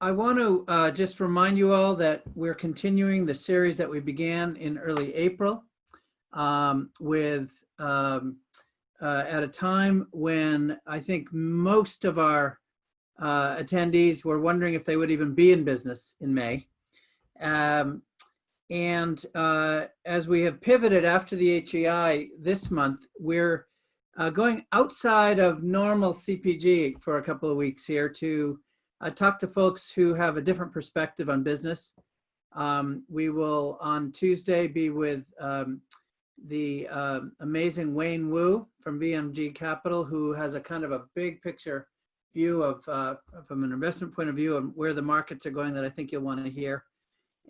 I want to just remind you all that we're continuing the series that we began in early April with at a time when I think most of our attendees were wondering if they would even be in business in May. As we have pivoted after the HEI this month, we're going outside of normal CPG for a couple of weeks here to talk to folks who have a different perspective on business. We will on Tuesday be with the amazing Wayne Wu from VMG Capital, who has a kind of a big picture view of, from an investment point of view, of where the markets are going that I think you'll want to hear.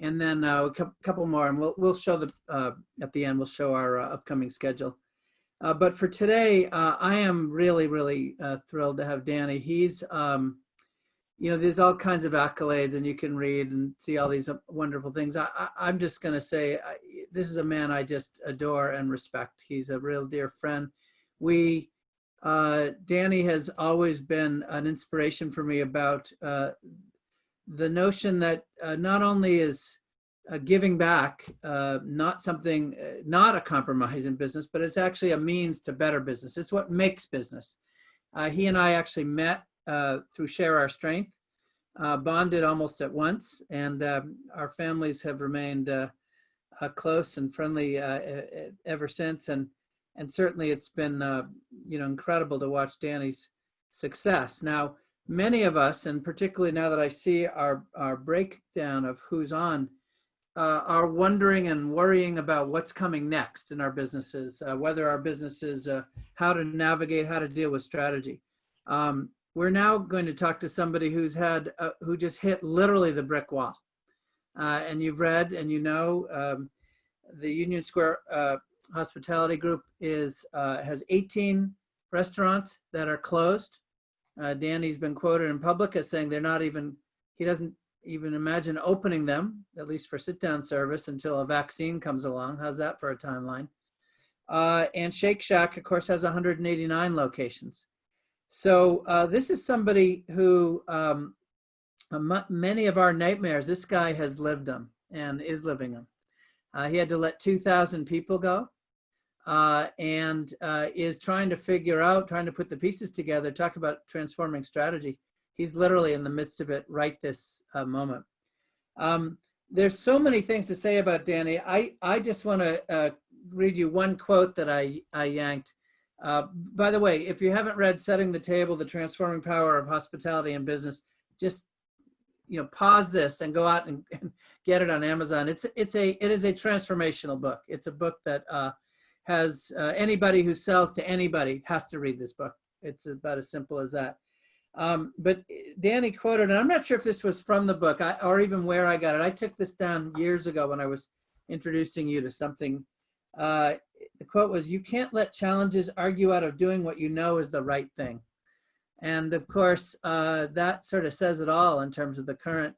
And then a couple more, and we'll show the at the end, we'll show our upcoming schedule. But for today, I am really thrilled to have Danny. He's, you know, there's all kinds of accolades, and you can read and see all these wonderful things. I'm just going to say, this is a man I just adore and respect. He's a real dear friend. Danny has always been an inspiration for me about the notion that not only is giving back not something, not a compromise in business, but it's actually a means to better business. It's what makes business. He and I actually met through Share Our Strength, bonded almost at once, and our families have remained close and friendly ever since. And certainly it's been you know, incredible to watch Danny's success. Now, many of us, and particularly now that I see our breakdown of who's on, are wondering and worrying about what's coming next in our businesses, whether our businesses, how to navigate, how to deal with strategy. We're now going to talk to somebody who's had, who just hit literally the brick wall. And you've read and you know, the Union Square Hospitality Group has 18 restaurants that are closed. Danny's been quoted in public as saying they're not even, he doesn't even imagine opening them, at least for sit-down service, until a vaccine comes along. How's that for a timeline? And Shake Shack, of course, has 189 locations. So this is somebody who, many of our nightmares, this guy has lived them and is living them. He had to let 2,000 people go. And is trying to figure out, trying to put the pieces together, talk about transforming strategy. He's literally in the midst of it right this moment. There's so many things to say about Danny. I just want to read you one quote that I yanked. By the way, if you haven't read Setting the Table, The Transforming Power of Hospitality and Business, just, you know, pause this and go out and get it on Amazon. It is a transformational book. It's a book that has anybody who sells to anybody has to read this book. It's about as simple as that. But Danny quoted, and I'm not sure if this was from the book or even where I got it. I took this down years ago when I was introducing you to something. The quote was, "You can't let challenges argue out of doing what you know is the right thing." And of course, that sort of says it all in terms of the current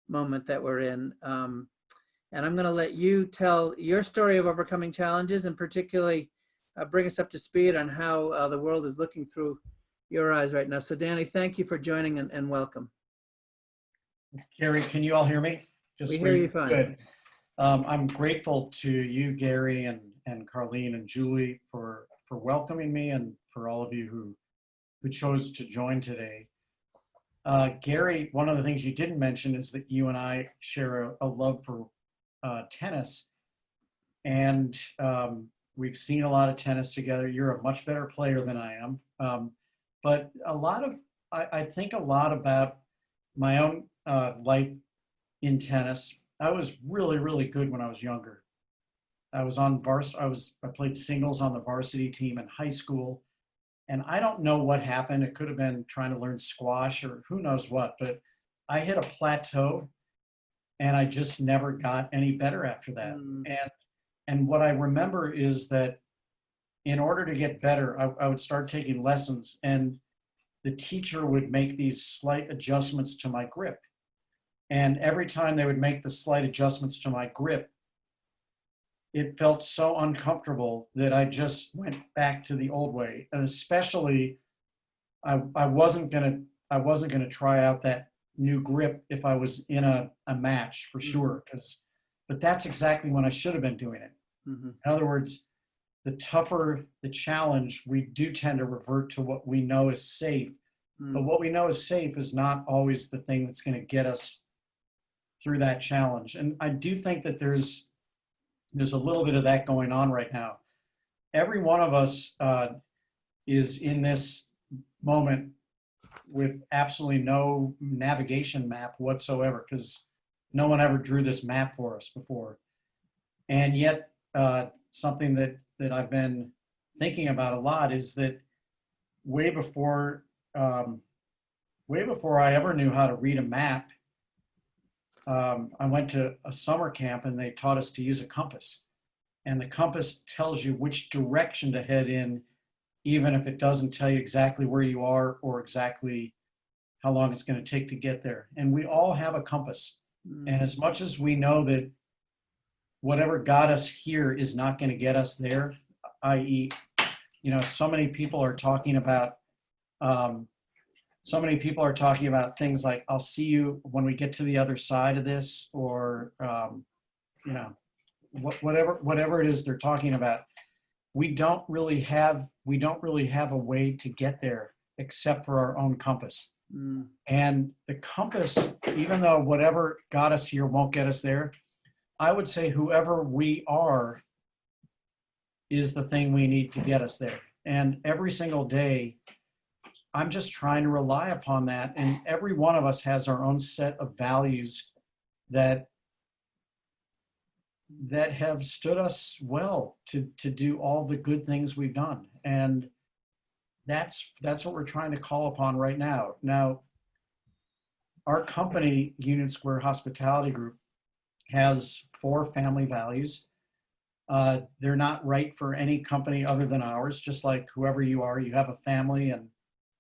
moment that we're in. And I'm going to let you tell your story of overcoming challenges, and particularly bring us up to speed on how the world is looking through your eyes right now. So Danny, thank you for joining and welcome. Gary, can you all hear me? We hear you fine. Good. I'm grateful to you, Gary, and Carlene and Julie for welcoming me, and for all of you who chose to join today. Gary, one of the things you didn't mention is that you and I share a love for tennis, and we've seen a lot of tennis together. You're a much better player than I am, but I think a lot about my own life in tennis. I was really good when I was younger. I was on I played singles on the varsity team in high school, and I don't know what happened. It could have been trying to learn squash or who knows what, but I hit a plateau. And I just never got any better after that. And what I remember is that in order to get better, I would start taking lessons, and the teacher would make these slight adjustments to my grip. And every time they would make the slight adjustments to my grip, it felt so uncomfortable that I just went back to the old way. And especially, I wasn't gonna try out that new grip if I was in a match for sure. But that's exactly when I should have been doing it. Mm-hmm. In other words, the tougher the challenge, we do tend to revert to what we know is safe. But what we know is safe is not always the thing that's going to get us through that challenge. And I do think that there's a little bit of that going on right now. Every one of us is in this moment with absolutely no navigation map whatsoever, because no one ever drew this map for us before. And yet, something that I've been thinking about a lot is that way before I ever knew how to read a map, I went to a summer camp and they taught us to use a compass. And the compass tells you which direction to head in, even if it doesn't tell you exactly where you are or exactly how long it's going to take to get there. And we all have a compass. And as much as we know that whatever got us here is not going to get us there, i.e., so many people are talking about things like, I'll see you when we get to the other side of this, or whatever it is they're talking about. We don't really have a way to get there except for our own compass. And the compass, even though whatever got us here won't get us there, I would say whoever we are is the thing we need to get us there. And every single day, I'm just trying to rely upon that. And every one of us has our own set of values that have stood us well to do all the good things we've done. And that's what we're trying to call upon right now. Now, our company, Union Square Hospitality Group, has 4 family values. They're not right for any company other than ours. Just like whoever you are, you have a family and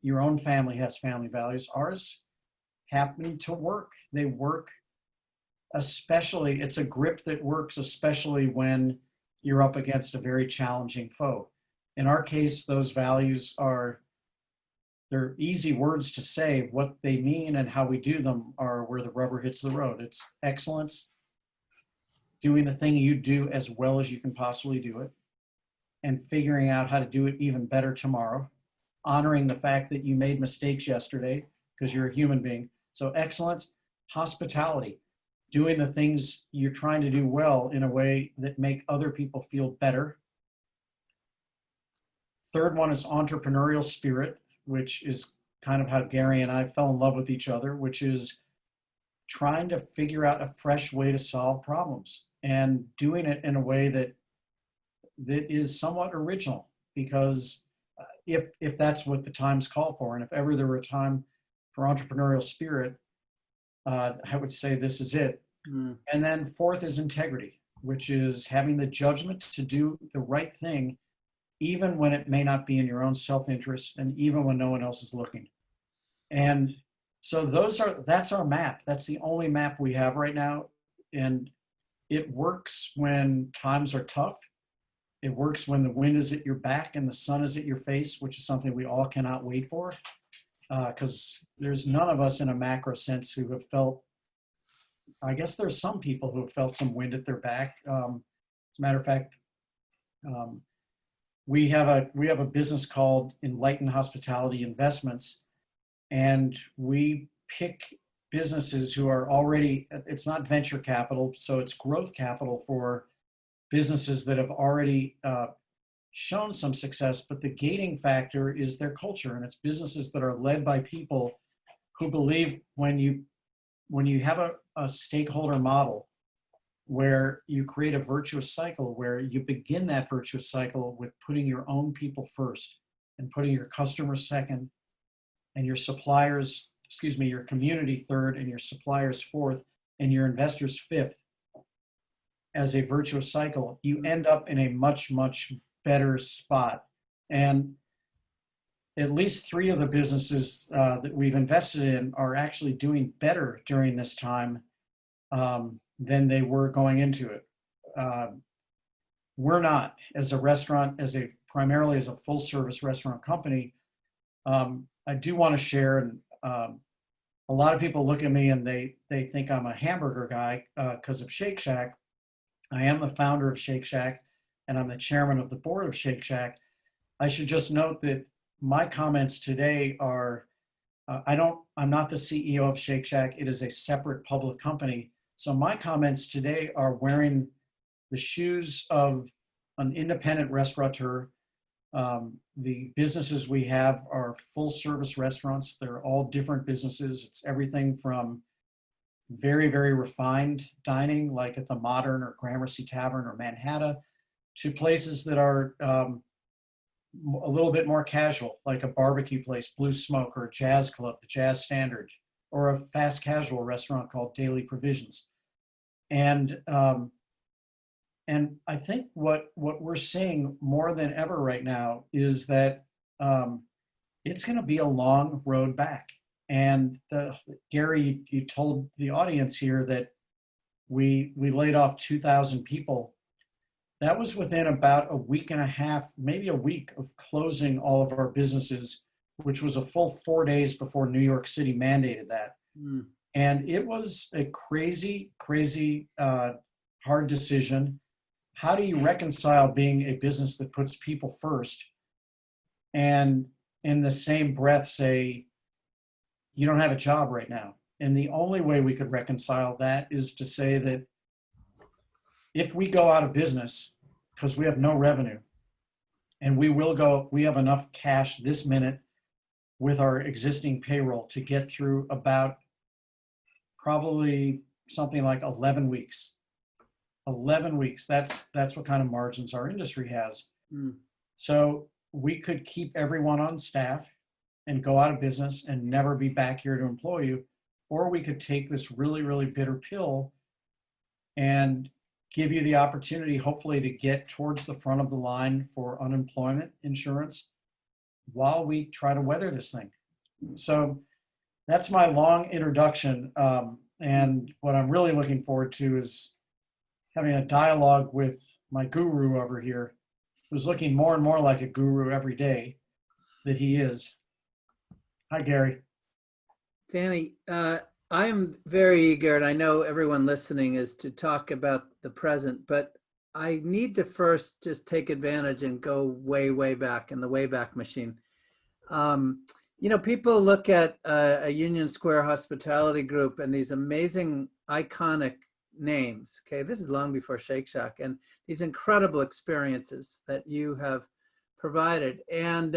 your own family has family values. Ours happen to work. They work, especially, it's a grip that works, especially when you're up against a very challenging foe. In our case, those values they're easy words to say. What they mean and how we do them are where the rubber hits the road. It's excellence, doing the thing you do as well as you can possibly do it, and figuring out how to do it even better tomorrow, honoring the fact that you made mistakes yesterday because you're a human being. So excellence, hospitality, doing the things you're trying to do well in a way that make other people feel better. Third one is entrepreneurial spirit, which is kind of how Gary and I fell in love with each other, which is trying to figure out a fresh way to solve problems and doing it in a way that is somewhat original, because if that's what the times call for, and if ever there were a time for entrepreneurial spirit, I would say this is it. And then fourth is integrity, which is having the judgment to do the right thing, even when it may not be in your own self-interest and even when no one else is looking. And so that's our map. That's the only map we have right now. And it works when times are tough. It works when the wind is at your back and the sun is at your face, which is something we all cannot wait for. Because there's none of us in a macro sense who have felt, I guess there's some people who have felt some wind at their back. As a matter of fact, we have a business called Enlightened Hospitality Investments, and we pick businesses who are already, it's not venture capital, so it's growth capital for businesses that have already shown some success, but the gating factor is their culture, and it's businesses that are led by people who believe when you have a stakeholder model where you create a virtuous cycle, where you begin that virtuous cycle with putting your own people first and putting your customers second and your your community third and your suppliers fourth and your investors fifth as a virtuous cycle, you end up in a much, much better spot. And at least 3 of the businesses that we've invested in are actually doing better during this time than they were going into it. We're not, as a restaurant, primarily as a full service restaurant company. I do want to share, and a lot of people look at me and they think I'm a hamburger guy because of Shake Shack. I am the founder of Shake Shack, and I'm the chairman of the board of Shake Shack. I should just note that my comments today are, I'm not the CEO of Shake Shack. It is a separate public company. So my comments today are wearing the shoes of an independent restaurateur. The businesses we have are full service restaurants. They're all different businesses. It's everything from very, very refined dining, like at the Modern or Gramercy Tavern or Manhattan, to places that are a little bit more casual, like a barbecue place, Blue Smoke, or a jazz club, the Jazz Standard, or a fast casual restaurant called Daily Provisions. And I think what we're seeing more than ever right now is that it's going to be a long road back. And Gary, you told the audience here that we laid off 2,000 people. That was within about a week and a half, maybe a week of closing all of our businesses, which was a full 4 days before New York City mandated that. Mm. And it was a crazy, crazy hard decision. How do you reconcile being a business that puts people first and in the same breath say, you don't have a job right now? And the only way we could reconcile that is to say that if we go out of business because we have no revenue, and we have enough cash this minute with our existing payroll to get through about probably something like 11 weeks. 11 weeks, that's what kind of margins our industry has. Mm. So we could keep everyone on staff and go out of business and never be back here to employ you, or we could take this really, really bitter pill and give you the opportunity, hopefully, to get towards the front of the line for unemployment insurance while we try to weather this thing. So that's my long introduction. And what I'm really looking forward to is having a dialogue with my guru over here, who's looking more and more like a guru every day that he is. Hi, Gary. Danny, I am very eager, and I know everyone listening is to talk about the present, but I need to first just take advantage and go way, way back in the Wayback Machine. People look at a Union Square Hospitality Group and these amazing, iconic names. Okay, this is long before Shake Shack, and these incredible experiences that you have provided, and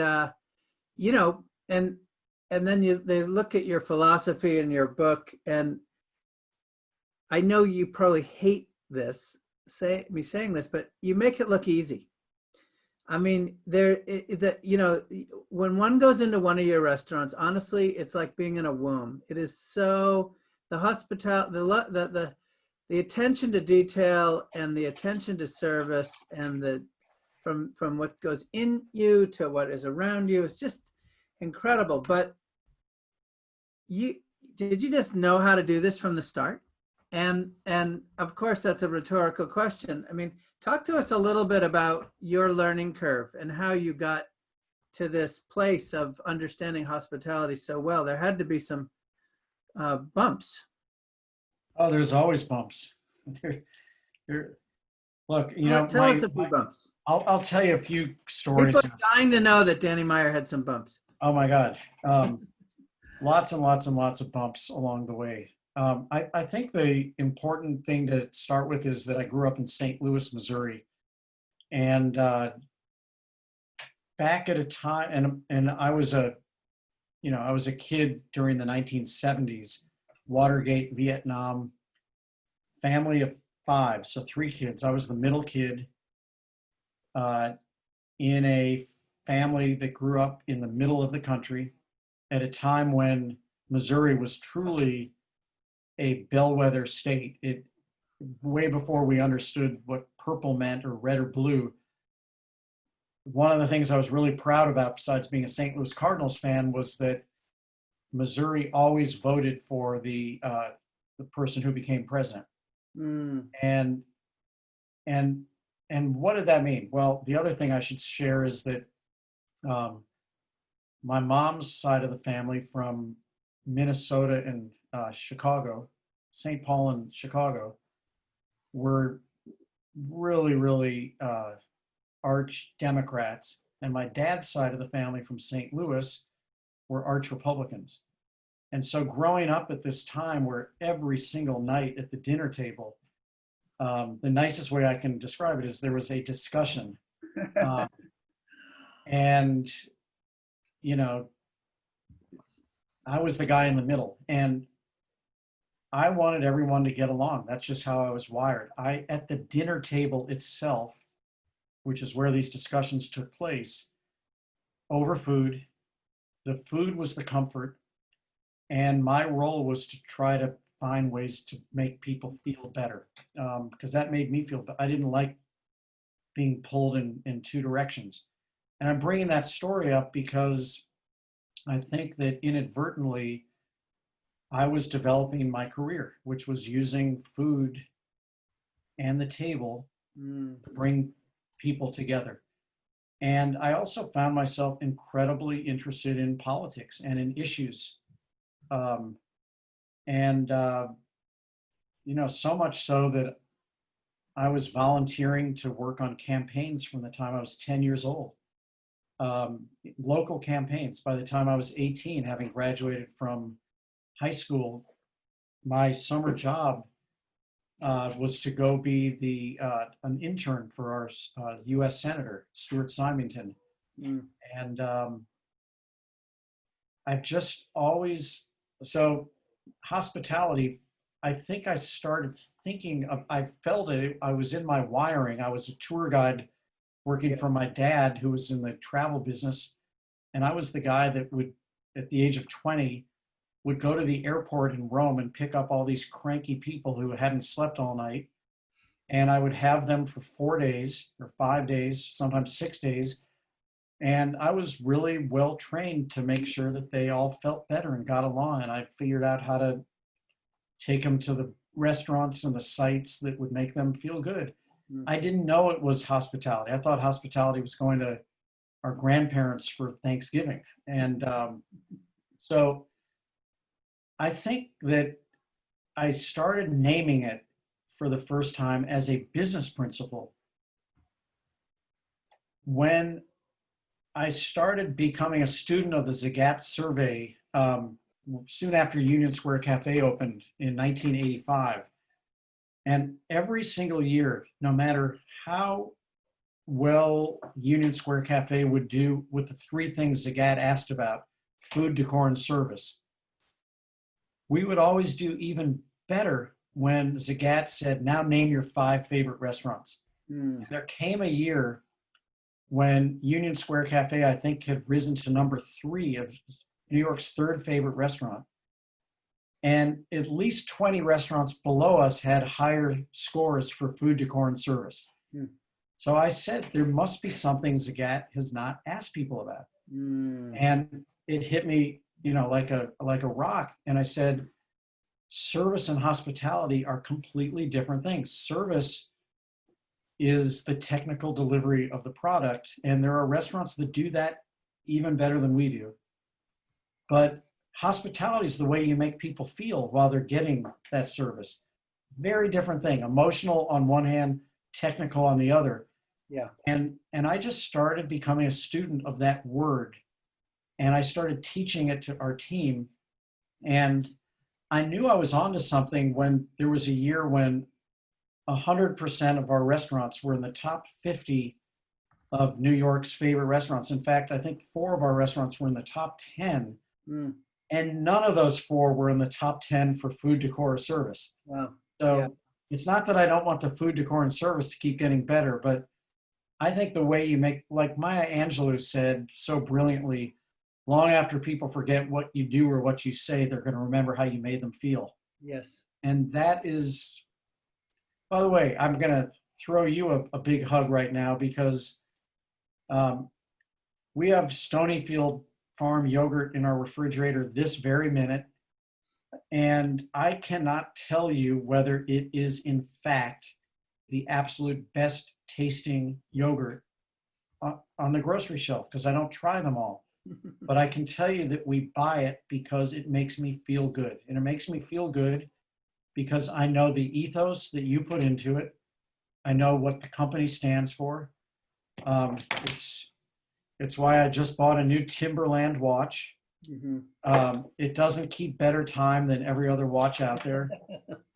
and then they look at your philosophy in your book, and I know you probably hate this, me saying this, but you make it look easy. I mean, when one goes into one of your restaurants, honestly, it's like being in a womb. It is so, the attention to detail and the attention to service and from what goes in you to what is around you, it's just incredible. But did you just know how to do this from the start? And of course, that's a rhetorical question. I mean, talk to us a little bit about your learning curve and how you got to this place of understanding hospitality so well. There had to be some bumps. Oh, there's always bumps. Look, tell us a few bumps. I'll tell you a few stories. People are dying to know that Danny Meyer had some bumps. Oh my God. Lots and lots and lots of bumps along the way. I think the important thing to start with is that I grew up in St. Louis, Missouri. And back at a time, and I was a kid during the 1970s, Watergate, Vietnam, family of 5, so 3 kids. I was the middle kid in a family that grew up in the middle of the country at a time when Missouri was truly a bellwether state. It way before we understood what purple meant or red or blue. One of the things I was really proud about, besides being a St. Louis Cardinals fan, was that Missouri always voted for the person who became president. Mm. And what did that mean? Well, the other thing I should share is that my mom's side of the family from Minnesota and Chicago, St. Paul and Chicago, were really, really arch Democrats. And my dad's side of the family from St. Louis were arch Republicans. And so growing up at this time where every single night at the dinner table, the nicest way I can describe it is there was a discussion. And, you know, I was the guy in the middle, and I wanted everyone to get along. That's just how I was wired. At the dinner table itself, which is where these discussions took place, over food, the food was the comfort, and my role was to try to find ways to make people feel better, because that made me feel better. I didn't like being pulled in two directions. And I'm bringing that story up because I think that inadvertently, I was developing my career, which was using food and the table to bring people together. And I also found myself incredibly interested in politics and in issues. You know, so much so that I was volunteering to work on campaigns from the time I was 10 years old. Local campaigns. By the time I was 18, having graduated from high school, my summer job was to go be an intern for our U.S. Senator, Stuart Symington. And I've just always, so hospitality, I think I started thinking of, I felt it, I was in my wiring. I was a tour guide working for my dad, who was in the travel business. And I was the guy that would, at the age of 20, would go to the airport in Rome and pick up all these cranky people who hadn't slept all night. And I would have them for 4 days or 5 days, sometimes 6 days. And I was really well trained to make sure that they all felt better and got along. And I figured out how to take them to the restaurants and the sites that would make them feel good. I didn't know it was hospitality. I thought hospitality was going to our grandparents for Thanksgiving. And so I think that I started naming it for the first time as a business principle when I started becoming a student of the Zagat survey soon after Union Square Cafe opened in 1985. And every single year, no matter how well Union Square Cafe would do with the three things Zagat asked about, food, decor, and service, we would always do even better when Zagat said, now name your 5 favorite restaurants. There came a year when Union Square Cafe, I think, had risen to number 3 of New York's 3rd favorite restaurant. And at least 20 restaurants below us had higher scores for food, decor, and service. So I said, there must be something Zagat has not asked people about. And it hit me, you know, like a rock. And I said, service and hospitality are completely different things. Service is the technical delivery of the product. And there are restaurants that do that even better than we do. But hospitality is the way you make people feel while they're getting that service. Very different thing. Emotional on one hand, technical on the other. Yeah. And I just started becoming a student of that word. And I started teaching it to our team. And I knew I was onto something when there was a year when 100% of our restaurants were in the top 50 of New York's favorite restaurants. In fact, I think 4 of our restaurants were in the top 10. And none of those 4 were in the top 10 for food, decor, or service. Wow. So it's not that I don't want the food, decor, and service to keep getting better, but I think the way you make, like Maya Angelou said so brilliantly, long after people forget what you do or what you say, they're going to remember how you made them feel. Yes. And that is, by the way, I'm going to throw you a big hug right now because we have Stonyfield Farm yogurt in our refrigerator this very minute. And I cannot tell you whether it is in fact the absolute best tasting yogurt on the grocery shelf because I don't try them all. but I can tell you that we buy it because it makes me feel good. And it makes me feel good because I know the ethos that you put into it. I know what the company stands for. Um, it's, it's why I just bought a new Timberland watch. Mhm. It doesn't keep better time than every other watch out there,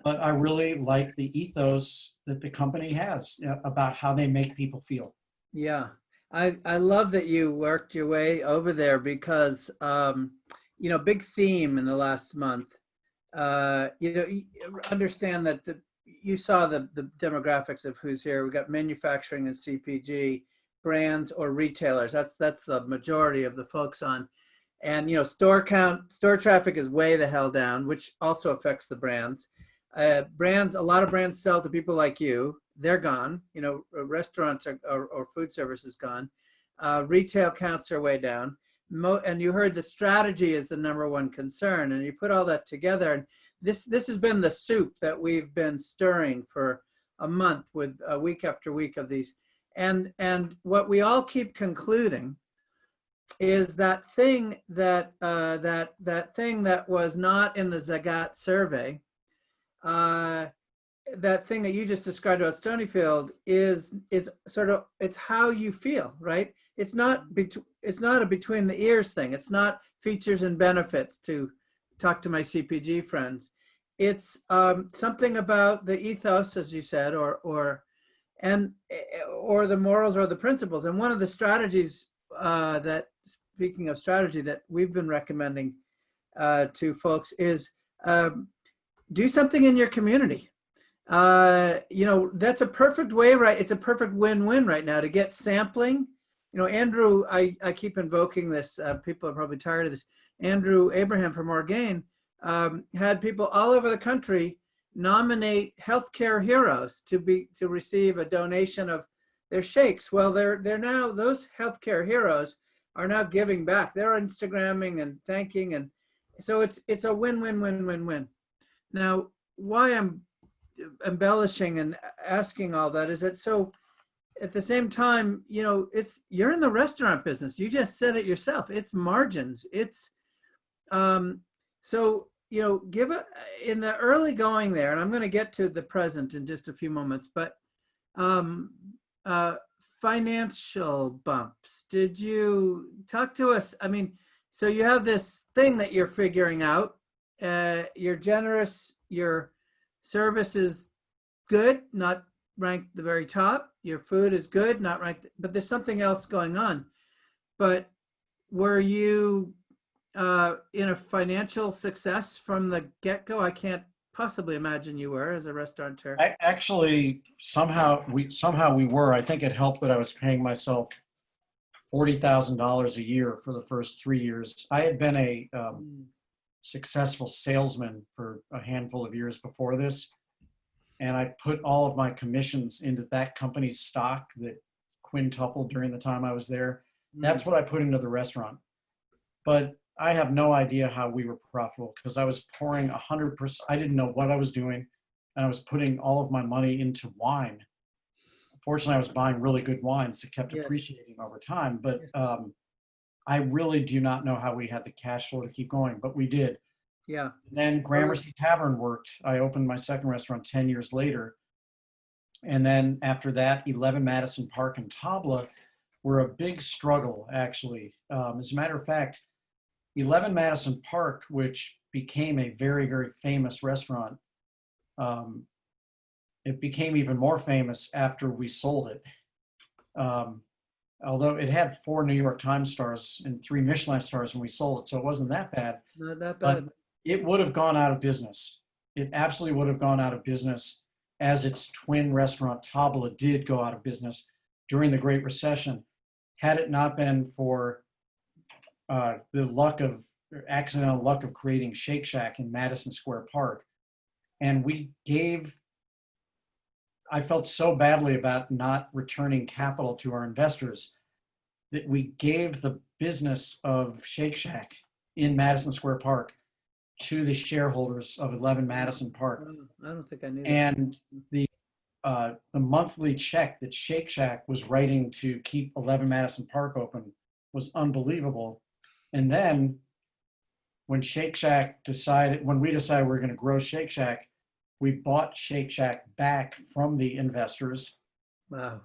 but I really like the ethos that the company has about how they make people feel. Yeah, I love that you worked your way over there because big theme in the last month. You understand that you saw the demographics of who's here. We got manufacturing and CPG, brands or retailers. That's the majority of the folks on. And store traffic is way the hell down, which also affects the brands. A lot of brands sell to people like you. They're gone. Restaurants or food service is gone. Retail counts are way down. And you heard the strategy is the number one concern. And you put all that together. And this has been the soup that we've been stirring for a month with week after week of these. And what we all keep concluding is that thing that thing that was not in the Zagat survey, that thing that you just described about Stonyfield is sort of, it's how you feel, right? It's not a between the ears thing. It's not features and benefits, to talk to my CPG friends. It's something about the ethos, as you said, or the morals or the principles. And one of the strategies that, speaking of strategy, that we've been recommending to folks is do something in your community. That's a perfect way, right? It's a perfect win-win right now to get sampling. Andrew, I keep invoking this. People are probably tired of this. Andrew Abraham from Orgain had people all over the country nominate healthcare heroes to receive a donation of their shakes. Well, they're now, those healthcare heroes are now giving back. They're Instagramming and thanking, and so it's a win-win-win-win-win. Now, why I'm embellishing and asking all that is that, so at the same time, you're in the restaurant business. You just said it yourself. It's margins. It's so in the early going there, and I'm going to get to the present in just a few moments, but financial bumps. Did you talk to us? I mean, so you have this thing that you're figuring out. You're generous. Your service is good, not ranked the very top. Your food is good, not ranked, but there's something else going on. But were you in a financial success from the get-go? I can't possibly imagine you were, as a restaurateur. Actually, somehow we were. I think it helped that I was paying myself $40,000 a year for the first 3 years. I had been a successful salesman for a handful of years before this, and I put all of my commissions into that company's stock that quintupled during the time I was there. That's what I put into the restaurant. But I have no idea how we were profitable because I was pouring 100%. I didn't know what I was doing, and I was putting all of my money into wine. Fortunately, I was buying really good wines that kept appreciating over time. But I really do not know how we had the cash flow to keep going, but we did. Yeah. And then Gramercy Tavern worked. I opened my second restaurant 10 years later. And then after that, 11 Madison Park and Tabla were a big struggle, actually. As a matter of fact, 11 Madison Park, which became a very, very famous restaurant, it became even more famous after we sold it. Although it had 4 New York Times stars and 3 Michelin stars when we sold it, so it wasn't that bad. Not that bad. But it would have gone out of business. It absolutely would have gone out of business, as its twin restaurant Tabla did go out of business during the Great Recession, had it not been for the accidental luck of creating Shake Shack in Madison Square Park. And I felt so badly about not returning capital to our investors that we gave the business of Shake Shack in Madison Square Park to the shareholders of 11 Madison Park. I don't think I knew that. And the monthly check that Shake Shack was writing to keep 11 Madison Park open was unbelievable. And then when we decided we were going to grow Shake Shack, we bought Shake Shack back from the investors. Wow.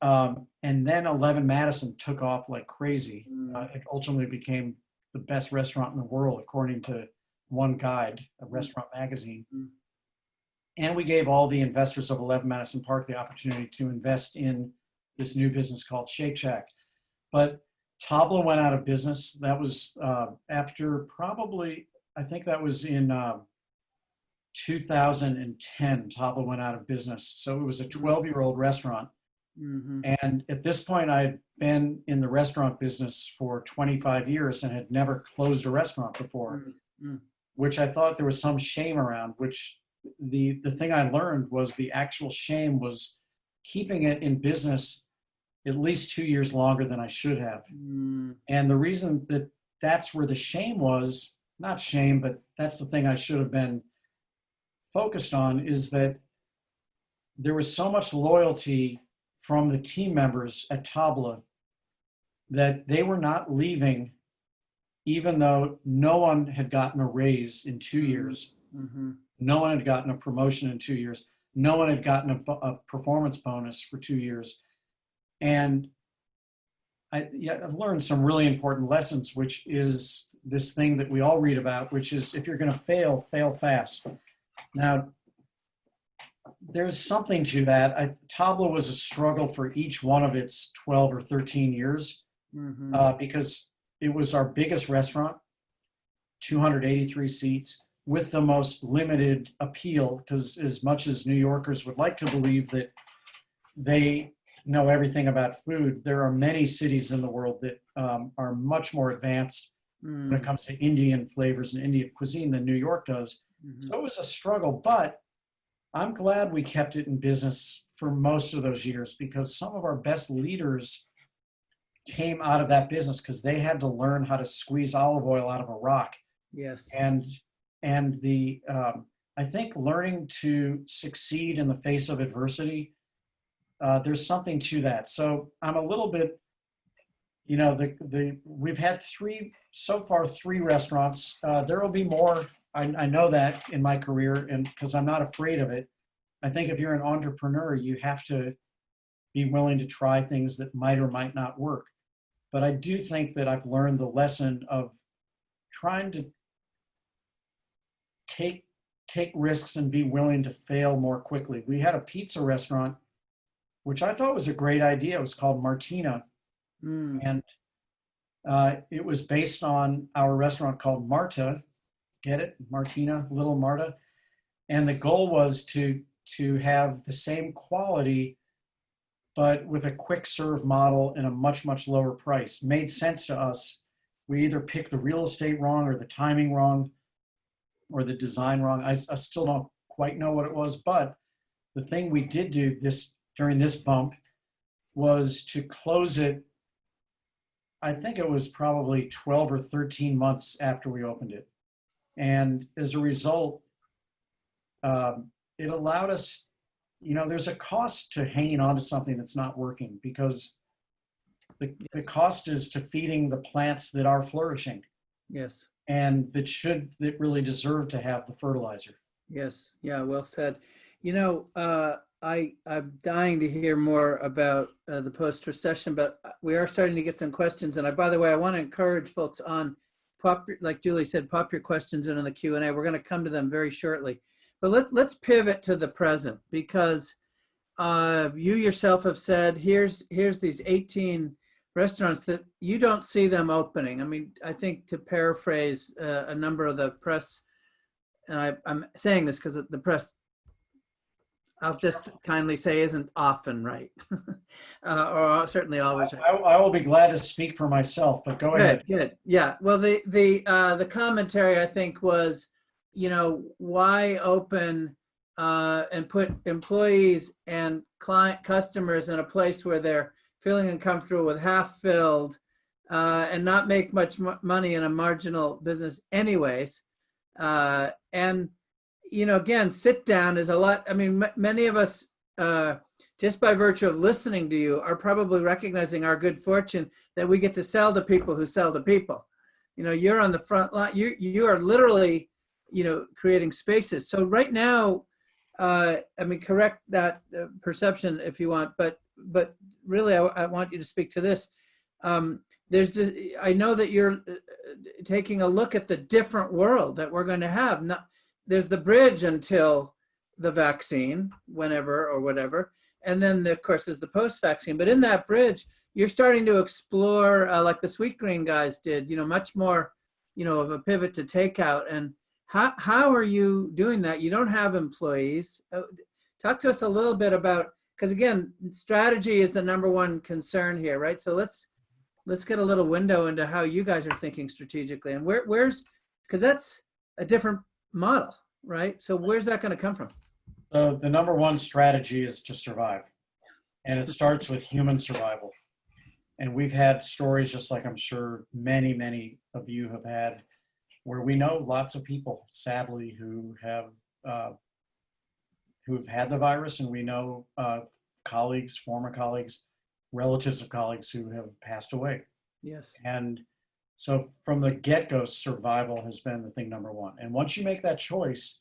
And then 11 Madison took off like crazy. Mm. It ultimately became the best restaurant in the world, according to one guide, a restaurant magazine. Mm. And we gave all the investors of 11 Madison Park the opportunity to invest in this new business called Shake Shack. But Tabla went out of business. That was after probably, I think that was in 2010, Tabla went out of business. So it was a 12-year-old restaurant. Mm-hmm. And at this point, I had been in the restaurant business for 25 years and had never closed a restaurant before, Mm-hmm. which I thought there was some shame around, which the thing I learned was the actual shame was keeping it in business at least 2 years longer than I should have. Mm. And the reason that that's where the shame was, not shame, but that's the thing I should have been focused on, is that there was so much loyalty from the team members at Tabla that they were not leaving, even though no one had gotten a raise in 2 years. Mm-hmm. No one had gotten a promotion in 2 years. No one had gotten a performance bonus for 2 years. And I've learned some really important lessons, which is this thing that we all read about, which is if you're going to fail, fail fast. Now, there's something to that. Tabla was a struggle for each one of its 12 or 13 years because it was our biggest restaurant, 283 seats, with the most limited appeal, because as much as New Yorkers would like to believe that they know everything about food, there are many cities in the world that are much more advanced when it comes to Indian flavors and Indian cuisine than New York does. So it was a struggle, but I'm glad we kept it in business for most of those years, because some of our best leaders came out of that business because they had to learn how to squeeze olive oil out of a rock. Yes. And I think learning to succeed in the face of adversity, there's something to that. So I'm a little bit, we've had three restaurants. There will be more. I know that in my career, and because I'm not afraid of it. I think if you're an entrepreneur, you have to be willing to try things that might or might not work. But I do think that I've learned the lesson of trying to take risks and be willing to fail more quickly. We had a pizza restaurant, which I thought was a great idea. It was called Martina. And it was based on our restaurant called Marta. Get it? Martina, Little Marta. And the goal was to have the same quality, but with a quick serve model and a much, much lower price. Made sense to us. We either picked the real estate wrong or the timing wrong or the design wrong. I still don't quite know what it was, but the thing we did do during this bump was to close it. I think it was probably 12 or 13 months after we opened it. And as a result, it allowed us, there's a cost to hanging on to something that's not working, because the cost is to feeding the plants that are flourishing. Yes. And that really deserve to have the fertilizer. Yes. Yeah. Well said. I'm dying to hear more about the post-recession, but we are starting to get some questions. And by the way, I want to encourage folks on like Julie said, pop your questions in the Q&A. We're going to come to them very shortly. But let's pivot to the present, because you yourself have said, here's these 18 restaurants that you don't see them opening. I mean, I think, to paraphrase a number of the press, and I'm saying this because the press, I'll just kindly say, isn't often right, or certainly always right. I will be glad to speak for myself, but go ahead. Good. Yeah. Well, the commentary, I think, was, why open and put employees and customers in a place where they're feeling uncomfortable with half filled and not make much money in a marginal business anyways. And, again, sit down is a lot. I mean, many of us, just by virtue of listening to you, are probably recognizing our good fortune that we get to sell to people who sell to people. you're on the front line. You are literally, creating spaces. So right now, correct that perception if you want, but really, I want you to speak to this. There's just, I know that you're taking a look at the different world that we're going to have. There's the bridge until the vaccine, whenever or whatever, and then of course there's the post-vaccine. But in that bridge, you're starting to explore, like the Sweet Green guys did, much more, of a pivot to takeout. And how are you doing that? You don't have employees. Talk to us a little bit about, because again, strategy is the number one concern here, right? So let's get a little window into how you guys are thinking strategically, and where's, because that's a different model, right? So where's that going to come from? So the number one strategy is to survive, and it starts with human survival. And we've had stories, just like I'm sure many, many of you have had, where we know lots of people, sadly, who have had the virus, and we know colleagues, former colleagues, relatives of colleagues who have passed away. Yes. And so from the get-go, survival has been the thing number one. And once you make that choice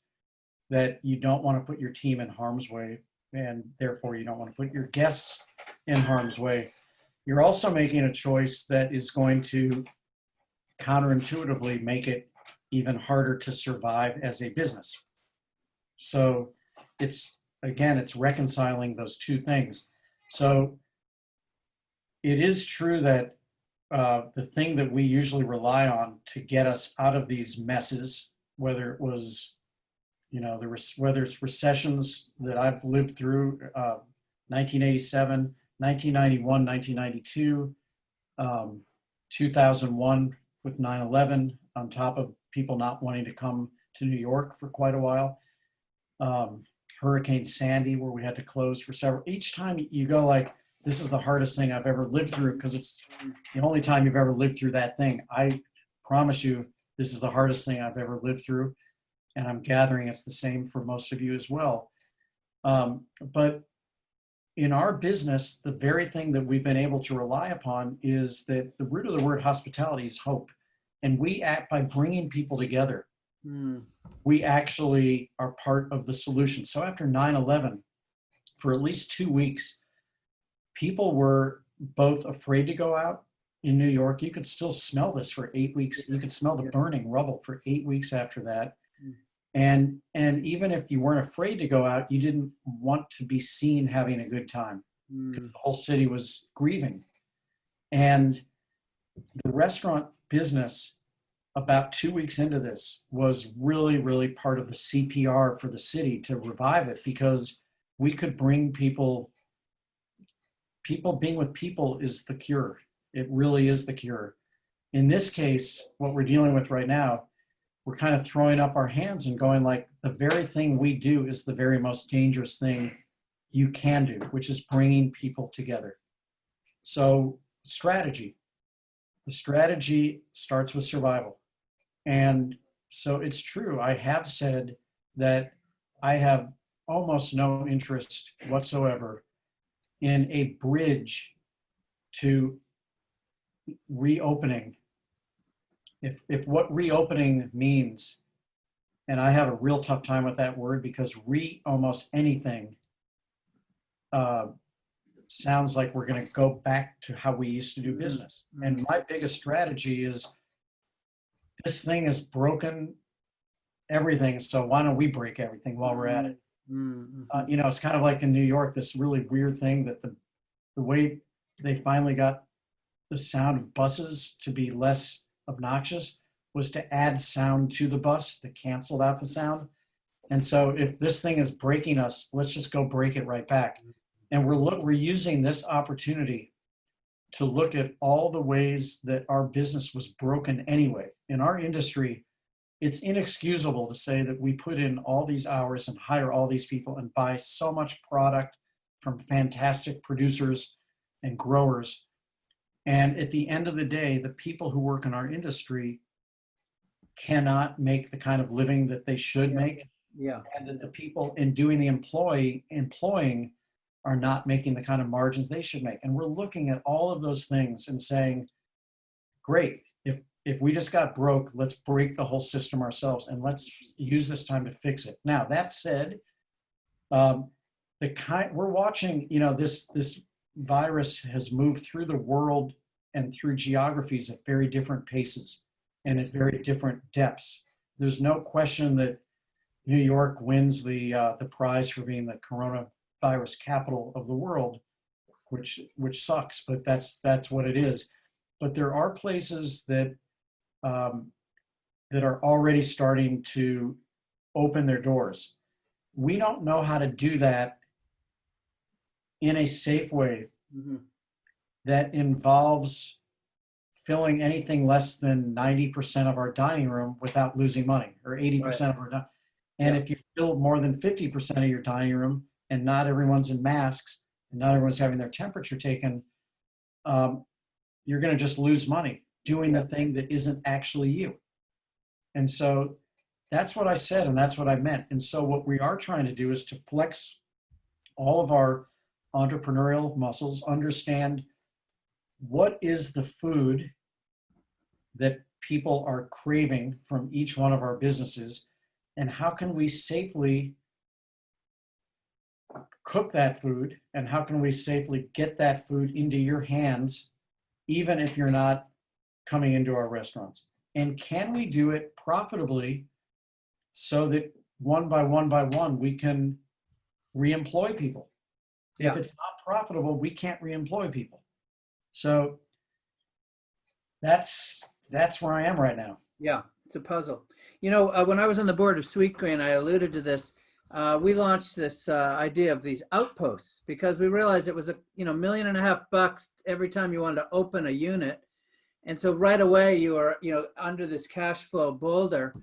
that you don't want to put your team in harm's way, and therefore you don't want to put your guests in harm's way, you're also making a choice that is going to counterintuitively make it even harder to survive as a business. So it's reconciling those two things. So it is true that the thing that we usually rely on to get us out of these messes, whether it was, whether it's recessions that I've lived through, 1987, 1991, 1992, 2001 with 9/11, on top of people not wanting to come to New York for quite a while. Hurricane Sandy, where we had to close for several. Each time you go like, this is the hardest thing I've ever lived through, because it's the only time you've ever lived through that thing. I promise you, this is the hardest thing I've ever lived through. And I'm gathering it's the same for most of you as well. But in our business, the very thing that we've been able to rely upon is that the root of the word hospitality is hope. And we act by bringing people together. We actually are part of the solution. So after 9/11, for at least 2 weeks, people were both afraid to go out in New York. You could still smell this for 8 weeks. You could smell the burning rubble for 8 weeks after that. And even if you weren't afraid to go out, you didn't want to be seen having a good time, because the whole city was grieving. And the restaurant business, about 2 weeks into this, was really, really part of the CPR for the city to revive it, because we could bring people being with people is the cure. It really is the cure. In this case, what we're dealing with right now, we're kind of throwing up our hands and going like, the very thing we do is the very most dangerous thing you can do, which is bringing people together. So strategy. The strategy starts with survival. And so it's true. I have said that I have almost no interest whatsoever in a bridge to reopening. If what reopening means, and I have a real tough time with that word, because almost anything sounds like we're going to go back to how we used to do business. And my biggest strategy is, this thing has broken everything, so why don't we break everything while we're at it? It's kind of like in New York, this really weird thing that the way they finally got the sound of buses to be less obnoxious was to add sound to the bus that canceled out the sound. And so if this thing is breaking us, let's just go break it right back. And we're using this opportunity to look at all the ways that our business was broken anyway. In our industry, it's inexcusable to say that we put in all these hours and hire all these people and buy so much product from fantastic producers and growers. And at the end of the day, the people who work in our industry cannot make the kind of living that they should make. And that the people in doing the employing are not making the kind of margins they should make. And we're looking at all of those things and saying, great, if we just got broke, let's break the whole system ourselves and let's use this time to fix it. Now, that said, we're watching, this virus has moved through the world and through geographies at very different paces and at very different depths. There's no question that New York wins the prize for being the coronavirus capital of the world, which sucks, but that's what it is. But there are places that that are already starting to open their doors. We don't know how to do that in a safe way that involves filling anything less than 90% of our dining room without losing money, or 80% of our dining. And if you fill more than 50% of your dining room and not everyone's in masks and not everyone's having their temperature taken, you're going to just lose money doing the thing that isn't actually you. And so that's what I said, and that's what I meant. And so what we are trying to do is to flex all of our entrepreneurial muscles, understand what is the food that people are craving from each one of our businesses, and how can we safely cook that food, and how can we safely get that food into your hands, even if you're not coming into our restaurants? And can we do it profitably so that one by one, we can reemploy people? If it's not profitable, we can't reemploy people. So that's where I am right now. Yeah, it's a puzzle. When I was on the board of Sweetgreen, I alluded to this. We launched this idea of these outposts because we realized it was $1.5 million every time you wanted to open a unit. And so right away you are, under this cash flow boulder.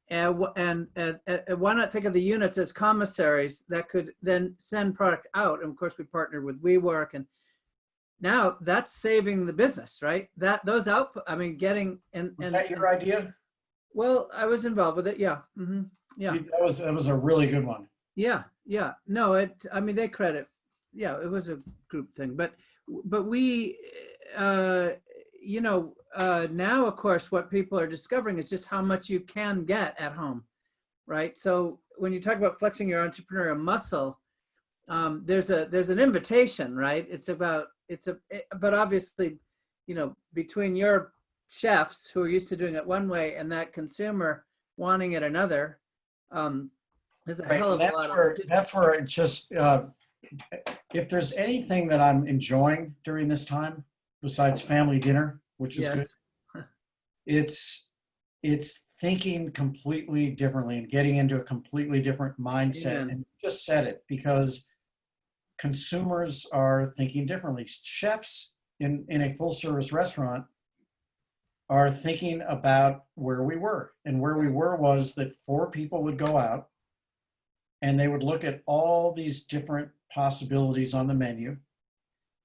And why not think of the units as commissaries that could then send product out? And of course, we partnered with WeWork, and now that's saving the business, right? Getting and Was that your idea? Well, I was involved with it. Yeah. Mm-hmm. Yeah. That was a really good one. Yeah. Yeah. No, they credit. Yeah, it was a group thing, but we, now, of course, what people are discovering is just how much you can get at home, right? So when you talk about flexing your entrepreneurial muscle, there's an invitation, right? But obviously, between your chefs who are used to doing it one way and that consumer wanting it another, there's a hell of a lot. That's where it just, if there's anything that I'm enjoying during this time, besides family dinner, which is good, it's thinking completely differently and getting into a completely different mindset. Yeah. And you just said it, because consumers are thinking differently. Chefs in a full service restaurant are thinking about where we were. And where we were was that 4 people would go out and they would look at all these different possibilities on the menu,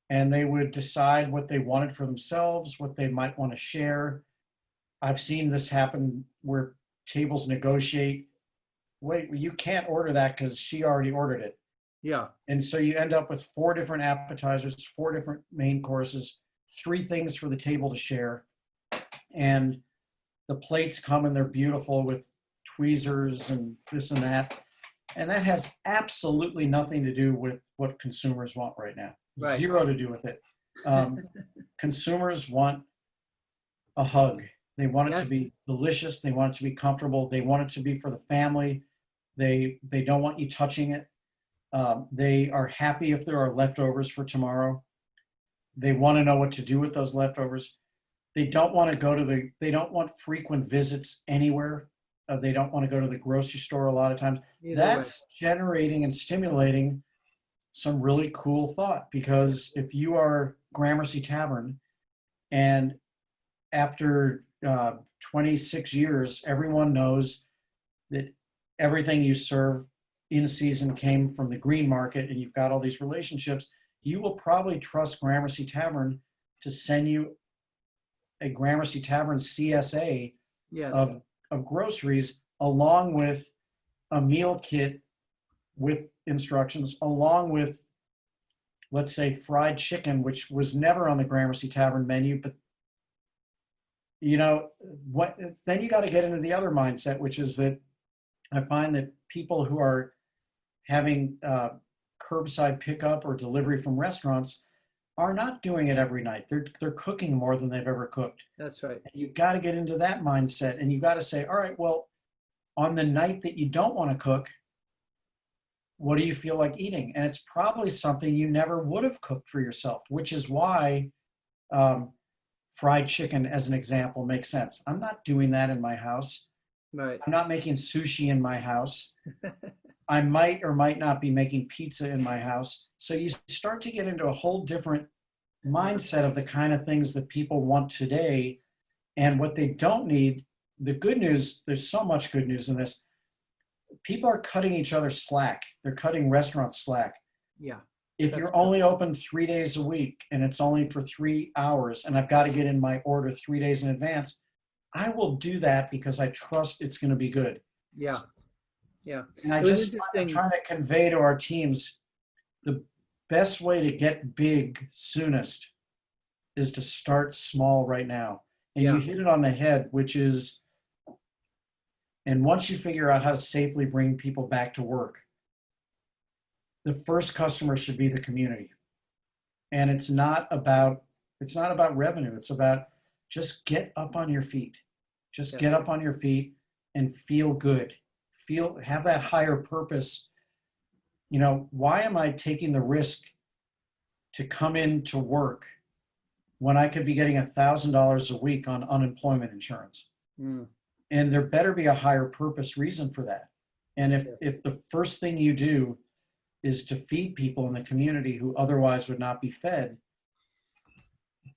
and they would decide what they wanted for themselves, what they might want to share. I've seen this happen where tables negotiate. Wait, you can't order that because she already ordered it. Yeah. And so you end up with 4 different appetizers, 4 different main courses, 3 things for the table to share. And the plates come and they're beautiful with tweezers and this and that. And that has absolutely nothing to do with what consumers want right now. Right. Zero to do with it. Consumers want a hug. They want it to be delicious. They want it to be comfortable. They want it to be for the family. They don't want you touching it. They are happy if there are leftovers for tomorrow. They want to know what to do with those leftovers. They don't want to they don't want frequent visits anywhere. They don't want to go to the grocery store a lot of times. That's generating and stimulating some really cool thought, because if you are Gramercy Tavern and after 26 years, everyone knows that everything you serve in season came from the green market and you've got all these relationships, you will probably trust Gramercy Tavern to send you a Gramercy Tavern CSA of groceries, along with a meal kit with instructions, along with, let's say, fried chicken, which was never on the Gramercy Tavern menu, but you know, what then you got to get into the other mindset, which is that I find that people who are having curbside pickup or delivery from restaurants are not doing it every night. They're cooking more than they've ever cooked. That's right. And you've got to get into that mindset, and you've got to say, all right, well, on the night that you don't want to cook, what do you feel like eating? And it's probably something you never would have cooked for yourself, which is why fried chicken, as an example, makes sense. I'm not doing that in my house. Right. I'm not making sushi in my house. I might or might not be making pizza in my house. So you start to get into a whole different mindset of the kind of things that people want today and what they don't need. The good news, there's so much good news in this. People are cutting each other slack. They're cutting restaurants slack. Yeah. If you're only open 3 days a week and it's only for 3 hours and I've got to get in my order 3 days in advance, I will do that because I trust it's going to be good. Yeah. Yeah. And I'm trying to convey to our teams, the best way to get big soonest is to start small right now. And you hit it on the head, which is, and once you figure out how to safely bring people back to work, the first customer should be the community. And it's not about revenue. It's about just get up on your feet. Just get up on your feet and feel good. Have that higher purpose. You know, why am I taking the risk to come into work when I could be getting $1,000 a week on unemployment insurance? And there better be a higher purpose reason for that. And if the first thing you do is to feed people in the community who otherwise would not be fed,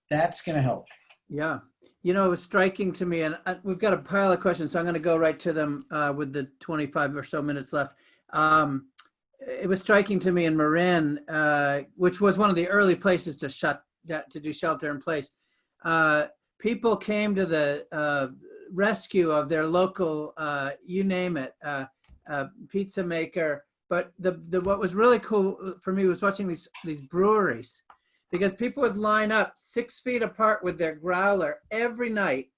that's going to help. Yeah. You know, it was striking to me, and we've got a pile of questions, so I'm going to go right to them with the 25 or so minutes left. It was striking to me in Marin, which was one of the early places to do shelter in place. People came to the rescue of their local, you name it, pizza maker. But what was really cool for me was watching these breweries, because people would line up 6 feet apart with their growler every night,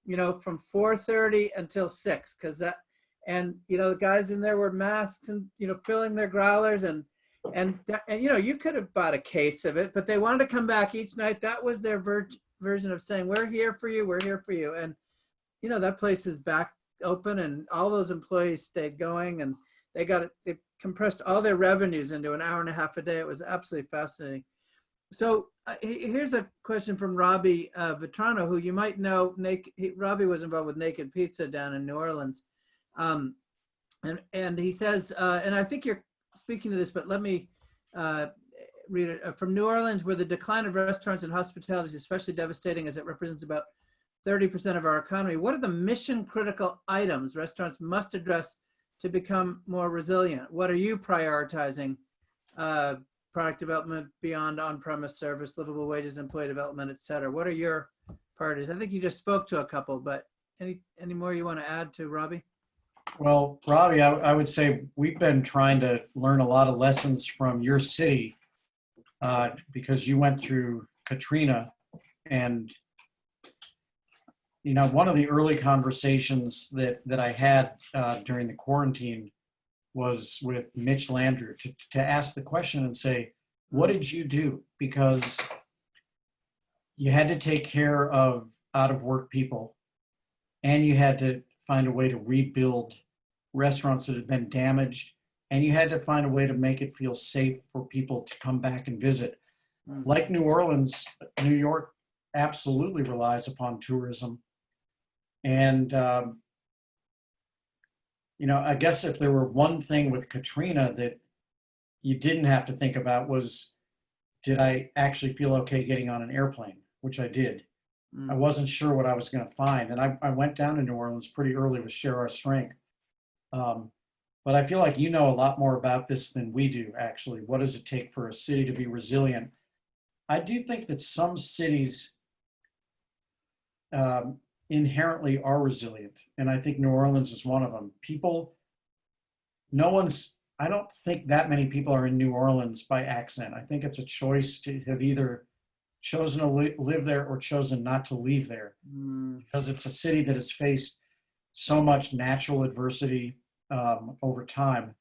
you know, from 4:30 until 6, and you know, the guys in there were masked and, you know, filling their growlers and you know, you could have bought a case of it, but they wanted to come back each night. That was their version of saying, we're here for you, we're here for you. And you know, that place is back open, and all those employees stayed going, and they compressed all their revenues into an hour and a half a day. It was absolutely fascinating. So here's a question from Robbie Vetrano, who you might know. Robbie was involved with Naked Pizza down in New Orleans. And he says, and I think you're speaking to this, but let me read it. From New Orleans, where the decline of restaurants and hospitality is especially devastating, as it represents about 30% of our economy, what are the mission critical items restaurants must address to become more resilient? What are you prioritizing? Product development beyond on-premise service, livable wages, employee development, et cetera. What are your priorities? I think you just spoke to a couple, but any more you want to add to Robbie? Well, Robbie, I would say we've been trying to learn a lot of lessons from your city because you went through Katrina. And, you know, one of the early conversations that I had during the quarantine was with Mitch Landrieu to ask the question and say, what did you do? Because you had to take care of out of work people, and you had to find a way to rebuild restaurants that had been damaged, and you had to find a way to make it feel safe for people to come back and visit. Like New Orleans, New York absolutely relies upon tourism. And you know, I guess if there were one thing with Katrina that you didn't have to think about was, did I actually feel okay getting on an airplane, which I did. I wasn't sure what I was going to find. And I went down to New Orleans pretty early with Share Our Strength. But I feel like you know a lot more about this than we do, actually. What does it take for a city to be resilient? I do think that some cities inherently are resilient. And I think New Orleans is one of them. I don't think that many people are in New Orleans by accident. I think it's a choice to have either chosen to live there or chosen not to leave there, because it's a city that has faced so much natural adversity over time.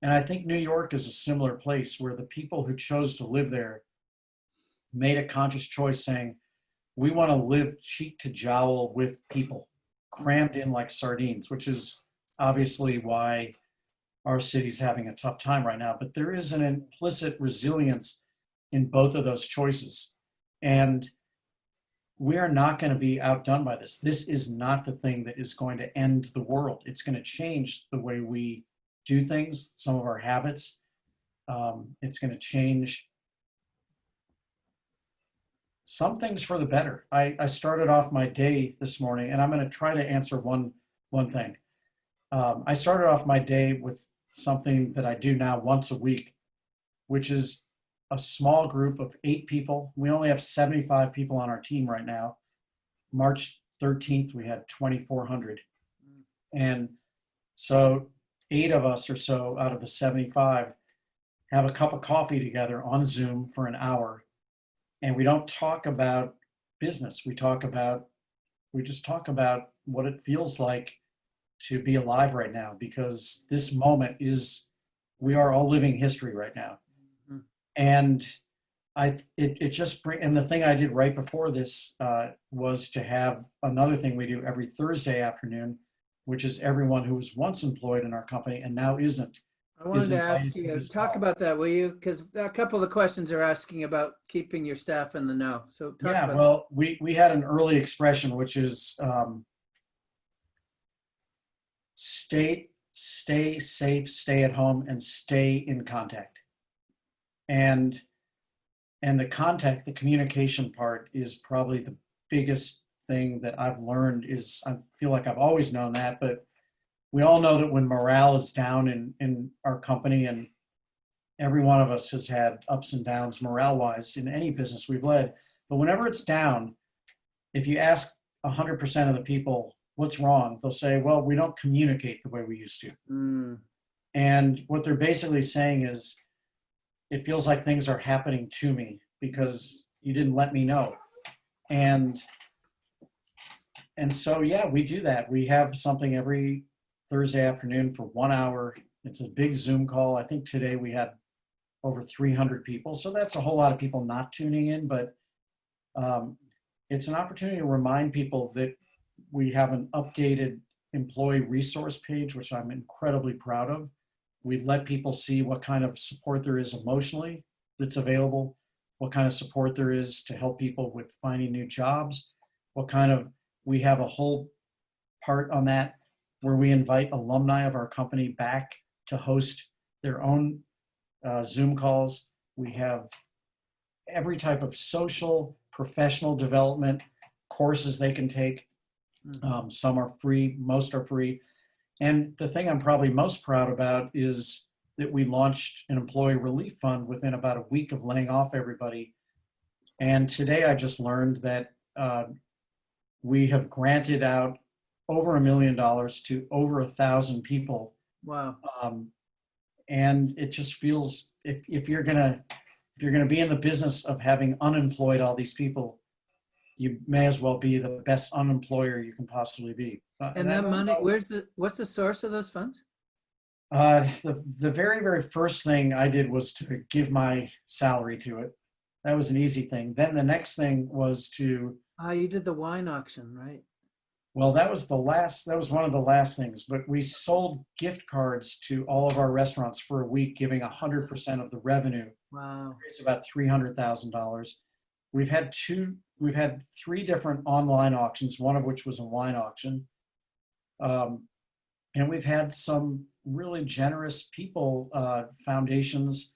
And I think New York is a similar place where the people who chose to live there made a conscious choice saying, we want to live cheek to jowl with people, crammed in like sardines, which is obviously why our city's having a tough time right now. But there is an implicit resilience in both of those choices. And we are not going to be outdone by this. This is not the thing that is going to end the world. It's going to change the way we do things, some of our habits. It's going to change some things for the better. I started off my day this morning, and I'm going to try to answer one thing. I started off my day with something that I do now once a week, which is a small group of 8 people. We only have 75 people on our team right now. March 13th, we had 2,400. And so 8 of us or so out of the 75 have a cup of coffee together on Zoom for an hour. And we don't talk about business. We just talk about what it feels like to be alive right now, because this moment we are all living history right now. And and the thing I did right before this was to have another thing we do every Thursday afternoon, which is everyone who was once employed in our company and now isn't. I wanted to ask you, talk about that, will you? Because a couple of the questions are asking about keeping your staff in the know. So talk about that. Well, we had an early expression, which is stay safe, stay at home, and stay in contact. And the communication part is probably the biggest thing that I've learned. I feel like I've always known that, but we all know that when morale is down in our company, and every one of us has had ups and downs morale-wise in any business we've led, but whenever it's down, if you ask 100% of the people what's wrong, they'll say, well, we don't communicate the way we used to. And what they're basically saying is, it feels like things are happening to me because you didn't let me know. And so, yeah, we do that. We have something every Thursday afternoon for 1 hour. It's a big Zoom call. I think today we had over 300 people. So that's a whole lot of people not tuning in, but it's an opportunity to remind people that we have an updated employee resource page, which I'm incredibly proud of. We've let people see what kind of support there is emotionally that's available, what kind of support there is to help people with finding new jobs, we have a whole part on that where we invite alumni of our company back to host their own Zoom calls. We have every type of social, professional development courses they can take. Some are free, most are free. And the thing I'm probably most proud about is that we launched an employee relief fund within about a week of laying off everybody. And today I just learned that we have granted out over $1 million to over 1,000 people. Wow. And it just feels, if you're gonna be in the business of having unemployed all these people, you may as well be the best unemployer you can possibly be. And that money, what's the source of those funds? The very, very first thing I did was to give my salary to it. That was an easy thing. Then the next thing was to... You did the wine auction, right? Well, that was one of the last things, but we sold gift cards to all of our restaurants for a week, giving 100% of the revenue. Wow. It's about $300,000. We've had 3 different online auctions, one of which was a wine auction. And we've had some really generous people, foundations.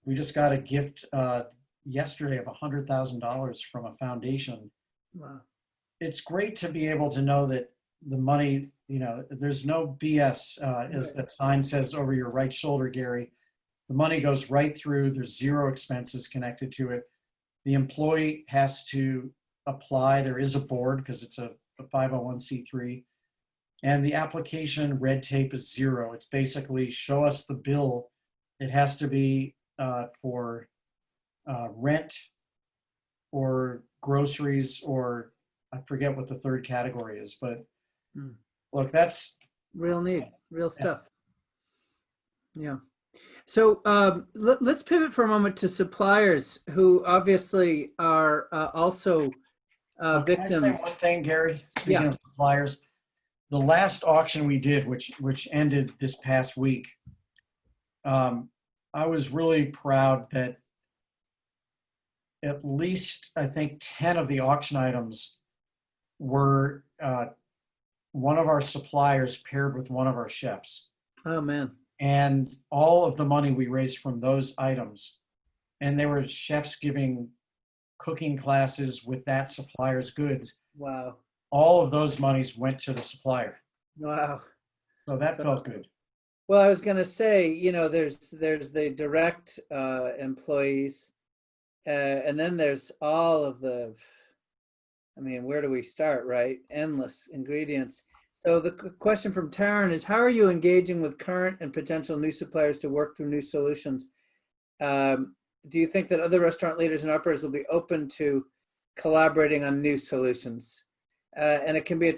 We just got a gift yesterday of $100,000 from a foundation. Wow. It's great to be able to know that the money, there's no BS, as that sign says over your right shoulder, Gary. The money goes right through. There's 0 expenses connected to it. The employee has to apply. There is a board because it's a 501c3. And the application red tape is 0. It's basically show us the bill. It has to be for rent, or groceries, or I forget what the third category is, but Mm. look, that's Real need, real stuff. Yeah. So let's pivot for a moment to suppliers who obviously are also can I say victims. one thing, Gary? Speaking Yeah. of suppliers, the last auction we did, which ended this past week, I was really proud that at least I think 10 of the auction items were one of our suppliers paired with one of our chefs. Oh man. And all of the money we raised from those items, and there were chefs giving cooking classes with that supplier's goods. Wow. All of those monies went to the supplier. Wow. So that felt good. Well, I was going to say, there's the direct employees, and then there's all of the, I mean, where do we start, right? Endless ingredients. So the question from Taryn is, how are you engaging with current and potential new suppliers to work through new solutions? Do you think that other restaurant leaders and operators will be open to collaborating on new solutions? And it can be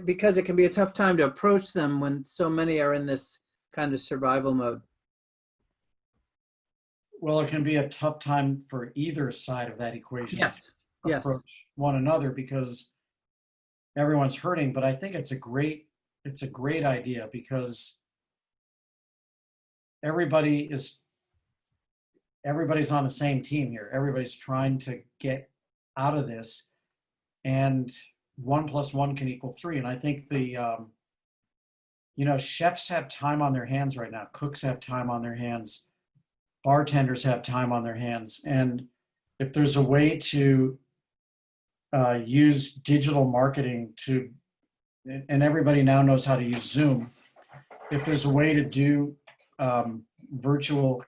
because it can be a tough time to approach them when so many are in this kind of survival mode. Well, it can be a tough time for either side of that equation to Yes. Yes. approach one another because everyone's hurting. But I think it's a great idea because everybody's on the same team here. Everybody's trying to get out of this, and 1 + 1 can equal 3. And I think chefs have time on their hands right now. Cooks have time on their hands. Bartenders have time on their hands. And if there's a way to use digital marketing and everybody now knows how to use Zoom, if there's a way to do virtual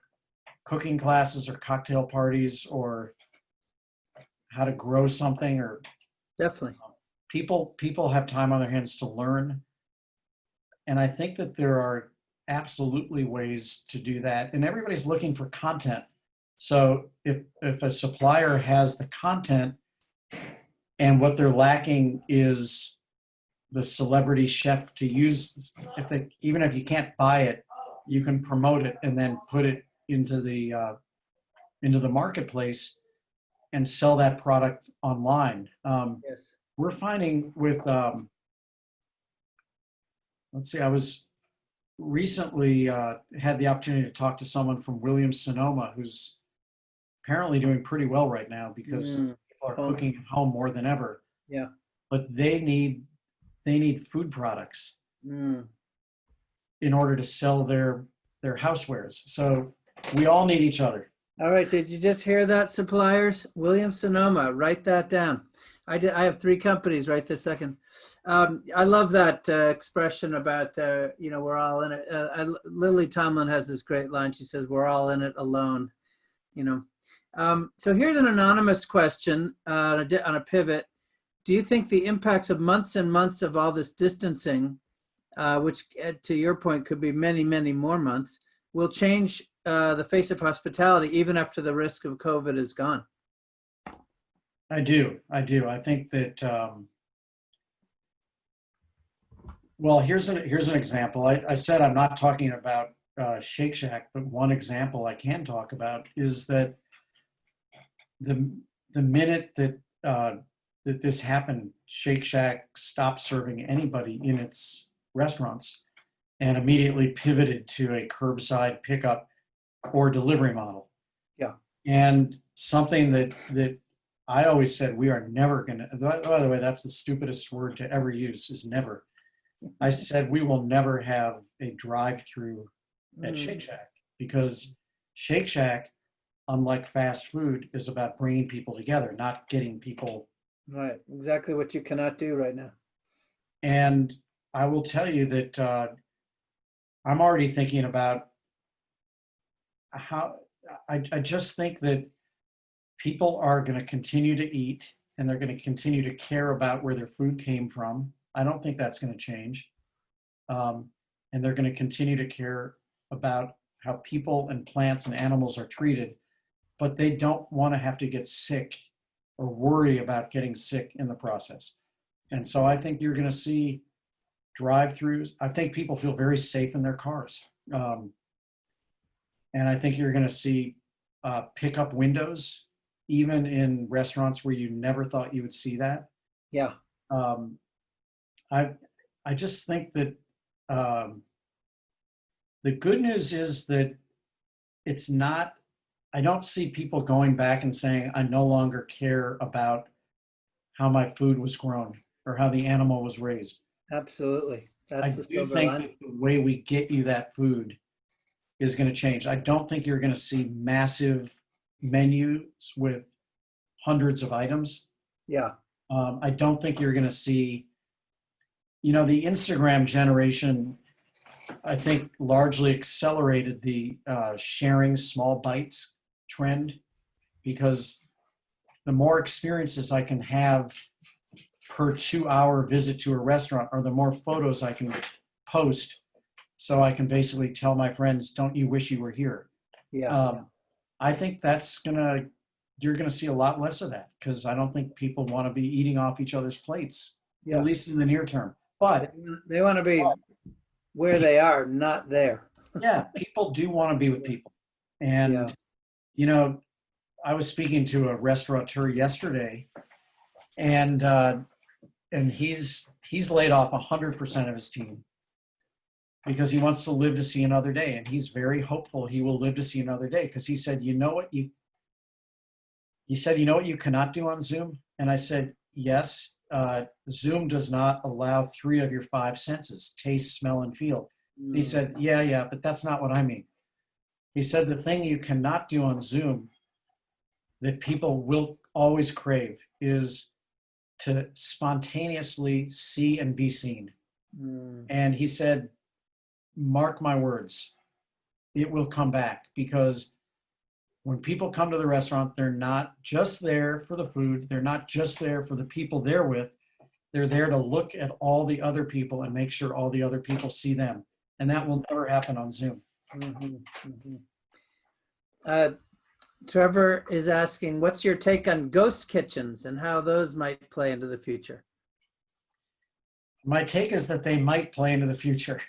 cooking classes or cocktail parties or how to grow something, or Definitely. people have time on their hands to learn. And I think that there are absolutely ways to do that. And everybody's looking for content. So if a supplier has the content and what they're lacking is the celebrity chef to use, even if you can't buy it, you can promote it and then put it into the marketplace and sell that product online. Yes. We're finding with, let's see, I was recently had the opportunity to talk to someone from Williams-Sonoma who's apparently doing pretty well right now because people are cooking at home more than ever. Yeah. But they need food products in order to sell their housewares. So we all need each other. All right. Did you just hear that, suppliers? Williams-Sonoma, write that down. I have 3 companies right this second. I love that expression about, we're all in it. Lily Tomlin has this great line. She says, we're all in it alone, So here's an anonymous question on a pivot. Do you think the impacts of months and months of all this distancing, which to your point could be many, many more months, will change the face of hospitality even after the risk of COVID is gone? I do. I think that, well, here's an example. I said I'm not talking about Shake Shack, but one example I can talk about is that the minute that that this happened, Shake Shack stopped serving anybody in its restaurants and immediately pivoted to a curbside pickup or delivery model. Yeah. And something that I always said we are never going to, by the way, that's the stupidest word to ever use, is never. I said we will never have a drive-through at Shake Shack because Shake Shack, unlike fast food, is about bringing people together, not getting people. Right. Exactly what you cannot do right now. And I will tell you that I'm already thinking about how I just think that people are going to continue to eat and they're going to continue to care about where their food came from. I don't think that's going to change. And they're going to continue to care about how people and plants and animals are treated, but they don't want to have to get sick or worry about getting sick in the process. And so I think you're going to see drive-throughs. I think people feel very safe in their cars. And I think you're going to see pickup windows, even in restaurants where you never thought you would see that. Yeah. I just think that the good news is that it's not, I don't see people going back and saying, I no longer care about how my food was grown or how the animal was raised. Absolutely. I That's the do silver think lining. that the way we get you that food is going to change. I don't think you're going to see massive menus with hundreds of items. Yeah. I don't think you're going to see, the Instagram generation, I think, largely accelerated the sharing small bites trend, because the more experiences I can have per 2-hour visit to a restaurant, or the more photos I can post, so I can basically tell my friends, don't you wish you were here? Yeah. I think you're gonna see a lot less of that, because I don't think people want to be eating off each other's plates, Yeah. at least in the near term. But They want to be where they are, not there. yeah, people do want to be with people. And, I was speaking to a restaurateur yesterday, and he's laid off 100% of his team because he wants to live to see another day. And he's very hopeful he will live to see another day, because he said, you know what you cannot do on Zoom? And I said, yes, Zoom does not allow 3 of your 5 senses, taste, smell, and feel. He said, yeah, but that's not what I mean. He said, the thing you cannot do on Zoom that people will always crave is to spontaneously see and be seen. And he said, mark my words, it will come back, because when people come to the restaurant, they're not just there for the food. They're not just there for the people they're with. They're there to look at all the other people and make sure all the other people see them. And that will never happen on Zoom. Trevor is asking, what's your take on ghost kitchens and how those might play into the future? My take is that they might play into the future.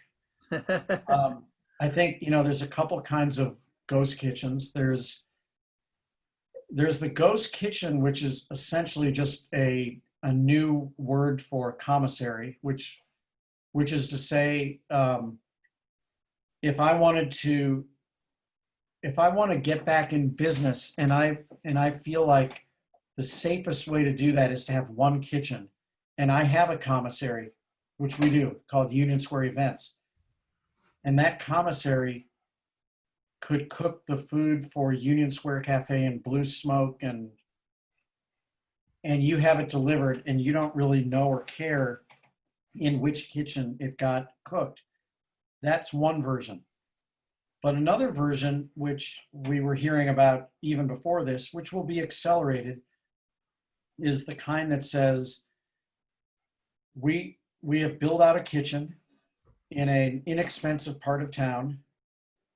I think, there's a couple kinds of ghost kitchens. There's the ghost kitchen, which is essentially just a new word for commissary, which is to say, if I want to get back in business, and I feel like the safest way to do that is to have one kitchen, and I have a commissary, which we do, called Union Square Events, and that commissary could cook the food for Union Square Cafe and Blue Smoke, and you have it delivered, and you don't really know or care in which kitchen it got cooked. That's one version. But another version, which we were hearing about even before this, which will be accelerated, is the kind that says, we have built out a kitchen in an inexpensive part of town,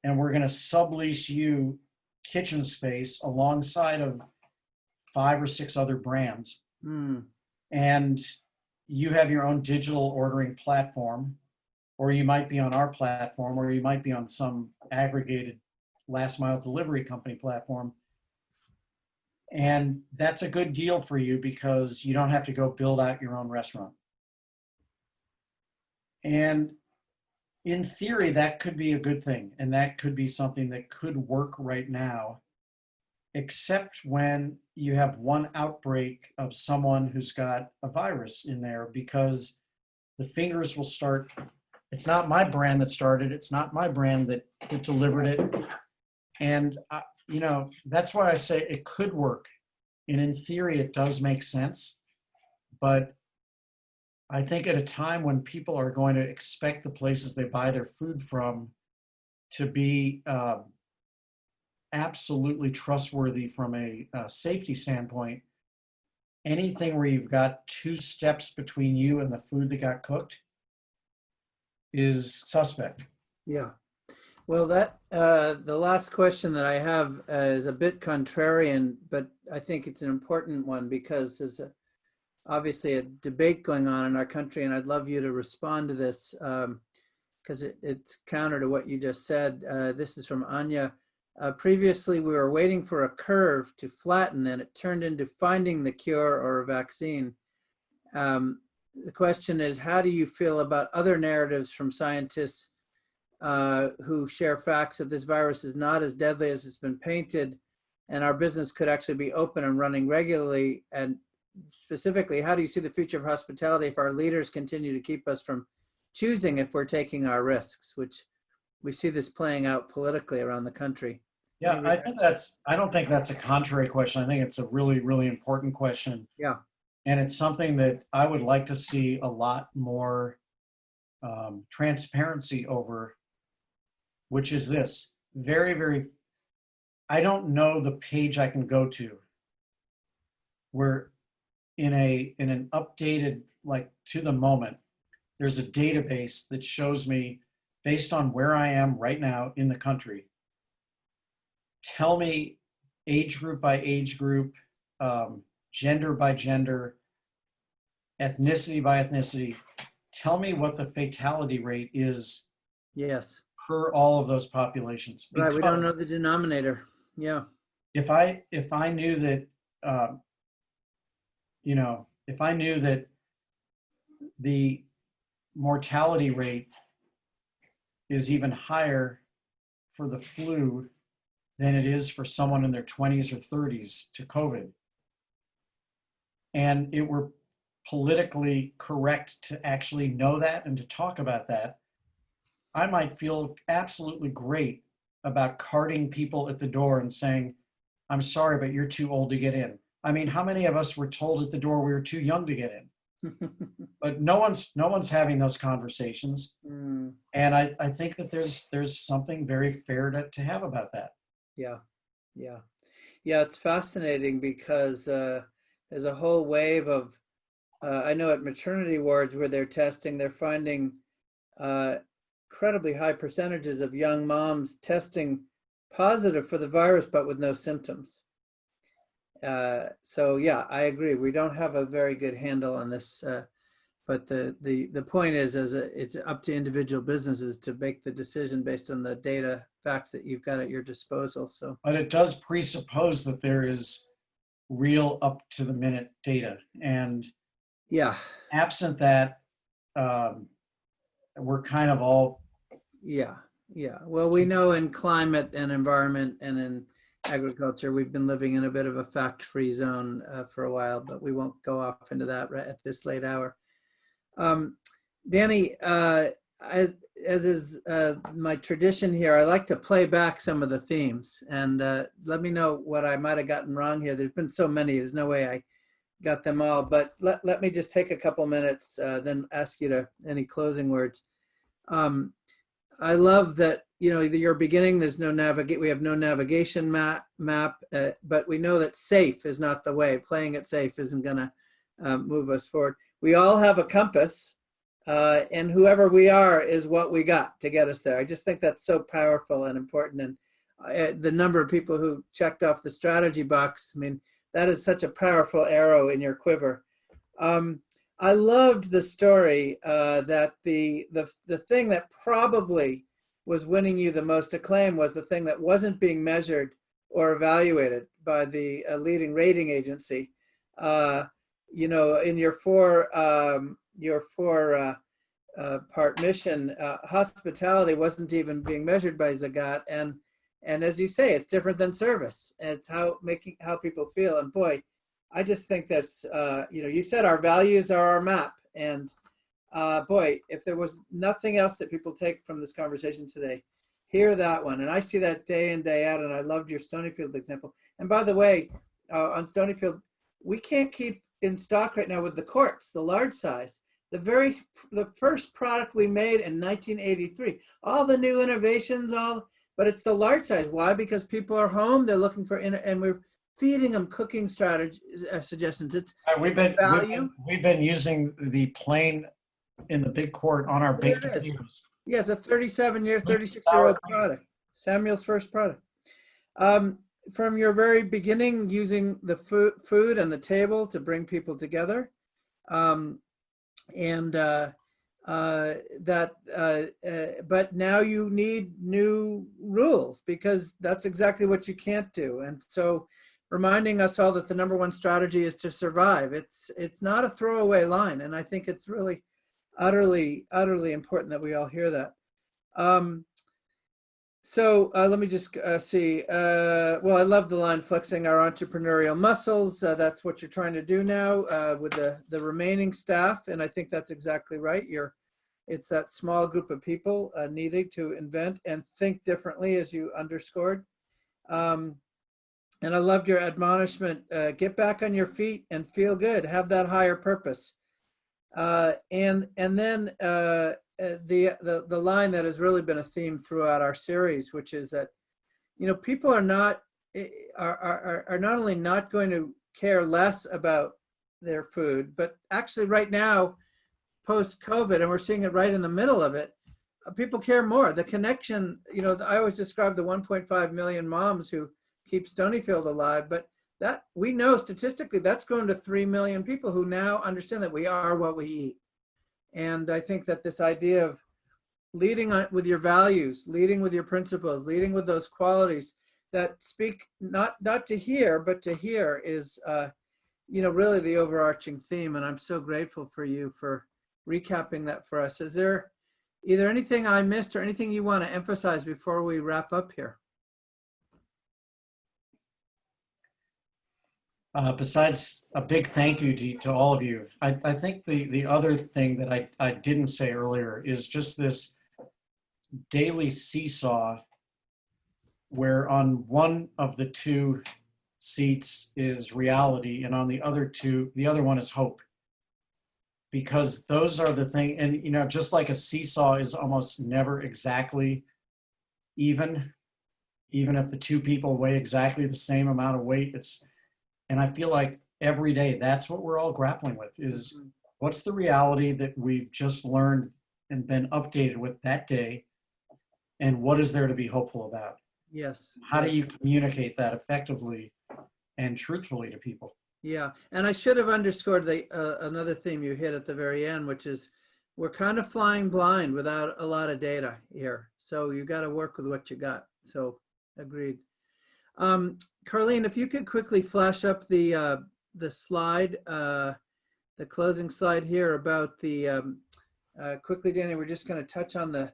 and we're going to sublease you kitchen space alongside of 5 or 6 other brands. And you have your own digital ordering platform, or you might be on our platform, or you might be on some aggregated last mile delivery company platform. And that's a good deal for you, because you don't have to go build out your own restaurant. And in theory, that could be a good thing. And that could be something that could work right now, except when you have one outbreak of someone who's got a virus in there, because the fingers will start. It's not my brand that started. It's not my brand that delivered it. And, that's why I say it could work. And in theory, it does make sense. But I think at a time when people are going to expect the places they buy their food from to be absolutely trustworthy from a safety standpoint, anything where you've got 2 steps between you and the food that got cooked is suspect. Yeah. Well, the last question that I have is a bit contrarian, but I think it's an important one because obviously a debate going on in our country, and I'd love you to respond to this because it's counter to what you just said. This is from Anya. Previously, we were waiting for a curve to flatten, and it turned into finding the cure or a vaccine. The question is, how do you feel about other narratives from scientists who share facts that this virus is not as deadly as it's been painted, and our business could actually be open and running regularly? And specifically, how do you see the future of hospitality if our leaders continue to keep us from choosing if we're taking our risks, which we see this playing out politically around the country? Yeah, I don't think that's a contrary question. I think it's a really, really important question. Yeah. And it's something that I would like to see a lot more transparency over, which is this I don't know the page I can go to where in an updated, like to the moment, there's a database that shows me based on where I am right now in the country. Tell me age group by age group, gender by gender, ethnicity by ethnicity. Tell me what the fatality rate is. Yes. Per all of those populations. Right. We don't know the denominator. Yeah. If I knew that, if I knew that the mortality rate is even higher for the flu than it is for someone in their 20s or 30s to COVID, and it were politically correct to actually know that and to talk about that, I might feel absolutely great about carting people at the door and saying, I'm sorry, but you're too old to get in. I mean, how many of us were told at the door we were too young to get in? But no one's having those conversations. And I think that there's something very fair to have about that. Yeah. It's fascinating because there's a whole wave of, I know at maternity wards where they're testing, they're finding incredibly high percentages of young moms testing positive for the virus, but with no symptoms. So yeah, I agree. We don't have a very good handle on this, but the point is, it's up to individual businesses to make the decision based on the data facts that you've got at your disposal. So, but it does presuppose that there is real up to the minute data, and yeah, absent that, we're kind of all yeah. Well, we know in climate and environment and in agriculture, we've been living in a bit of a fact-free zone for a while, but we won't go off into that right at this late hour. Danny, as is my tradition here, I like to play back some of the themes, and let me know what I might have gotten wrong here. There's been so many, there's no way I got them all, but let me just take a couple minutes, then ask you to any closing words. I love that, your beginning, there's no we have no navigation map, but we know that safe is not the way. Playing it safe isn't gonna move us forward. We all have a compass, and whoever we are is what we got to get us there. I just think that's so powerful and important. And the number of people who checked off the strategy box, I mean, that is such a powerful arrow in your quiver. I loved the story that the thing that probably was winning you the most acclaim was the thing that wasn't being measured or evaluated by the leading rating agency. In your four-part mission, hospitality wasn't even being measured by Zagat, and as you say, it's different than service. It's how people feel. And boy, I just think that's you said our values are our map, and boy, if there was nothing else that people take from this conversation today, hear that one. And I see that day in, day out, and I loved your Stonyfield example. And by the way, on Stonyfield, we can't keep in stock right now with the quartz, the large size. The first product we made in 1983. All the new innovations, but it's the large size. Why? Because people are home, they're looking for, and we're feeding them cooking strategy suggestions. It's we've been using the plain in the big quart on our baked potatoes. Yeah, it's a 37-year, Sour 36-year-old cream. product. Samuel's first product. From your very beginning, using the food and the table to bring people together, and but now you need new rules because that's exactly what you can't do. And so, reminding us all that the number one strategy is to survive. It's not a throwaway line, and I think it's really utterly important that we all hear that. So let me just see. Well, I love the line flexing our entrepreneurial muscles. That's what you're trying to do now with the remaining staff. And I think that's exactly right. It's that small group of people needing to invent and think differently, as you underscored. And I loved your admonishment. Get back on your feet and feel good. Have that higher purpose. And then the line that has really been a theme throughout our series, which is that, people are not only not going to care less about their food, but actually right now, post-COVID, and we're seeing it right in the middle of it, people care more. The connection, I always describe the 1.5 million moms who keep Stonyfield alive, but that we know statistically that's grown to 3 million people who now understand that we are what we eat. And I think that this idea of leading with your values, leading with your principles, leading with those qualities that speak not to hear, but to hear is, really the overarching theme. And I'm so grateful for you for recapping that for us. Is there either anything I missed or anything you want to emphasize before we wrap up here? Besides a big thank you to all of you, I think the other thing that I didn't say earlier is just this daily seesaw where on one of the two seats is reality and on the other one is hope. Because those are the thing, and just like a seesaw is almost never exactly even if the two people weigh exactly the same amount of weight, and I feel like every day that's what we're all grappling with is what's the reality that we've just learned and been updated with that day, and what is there to be hopeful about? Yes. How do you communicate that effectively and truthfully to people? Yeah, and I should have underscored another theme you hit at the very end, which is we're kind of flying blind without a lot of data here. So you got to work with what you got. So agreed. Carlene, if you could quickly flash up the slide, the closing slide here about the quickly, Danny, we're just going to touch on the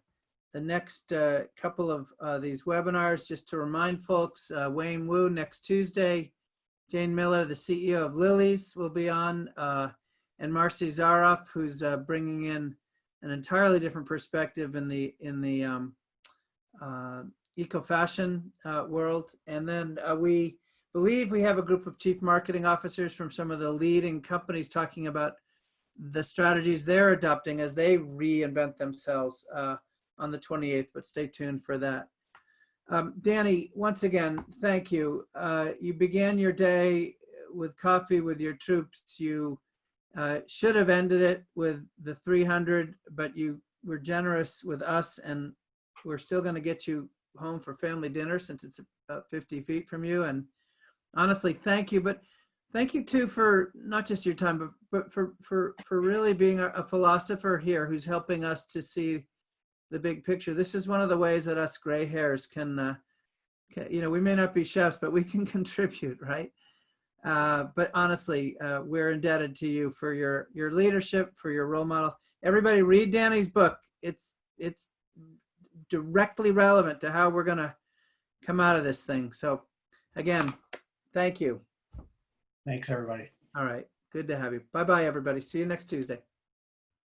next couple of these webinars just to remind folks. Wayne Wu next Tuesday. Jane Miller, the CEO of Lily's, will be on, and Marcy Zaroff, who's bringing in an entirely different perspective in the eco-fashion world. And then we believe we have a group of chief marketing officers from some of the leading companies talking about the strategies they're adopting as they reinvent themselves on the 28th, but stay tuned for that. Danny, once again, thank you. You began your day with coffee with your troops. You should have ended it with the 300, but you were generous with us, and we're still going to get you home for family dinner since it's about 50 feet from you. And honestly, thank you. But thank you too for not just your time, but for really being a philosopher here who's helping us to see the big picture. This is one of the ways that us gray hairs can, we may not be chefs, but we can contribute, right? But honestly, we're indebted to you for your leadership, for your role model. Everybody read Danny's book. It's directly relevant to how we're going to come out of this thing. So again, thank you. Thanks, everybody. All right. Good to have you. Bye-bye, everybody. See you next Tuesday.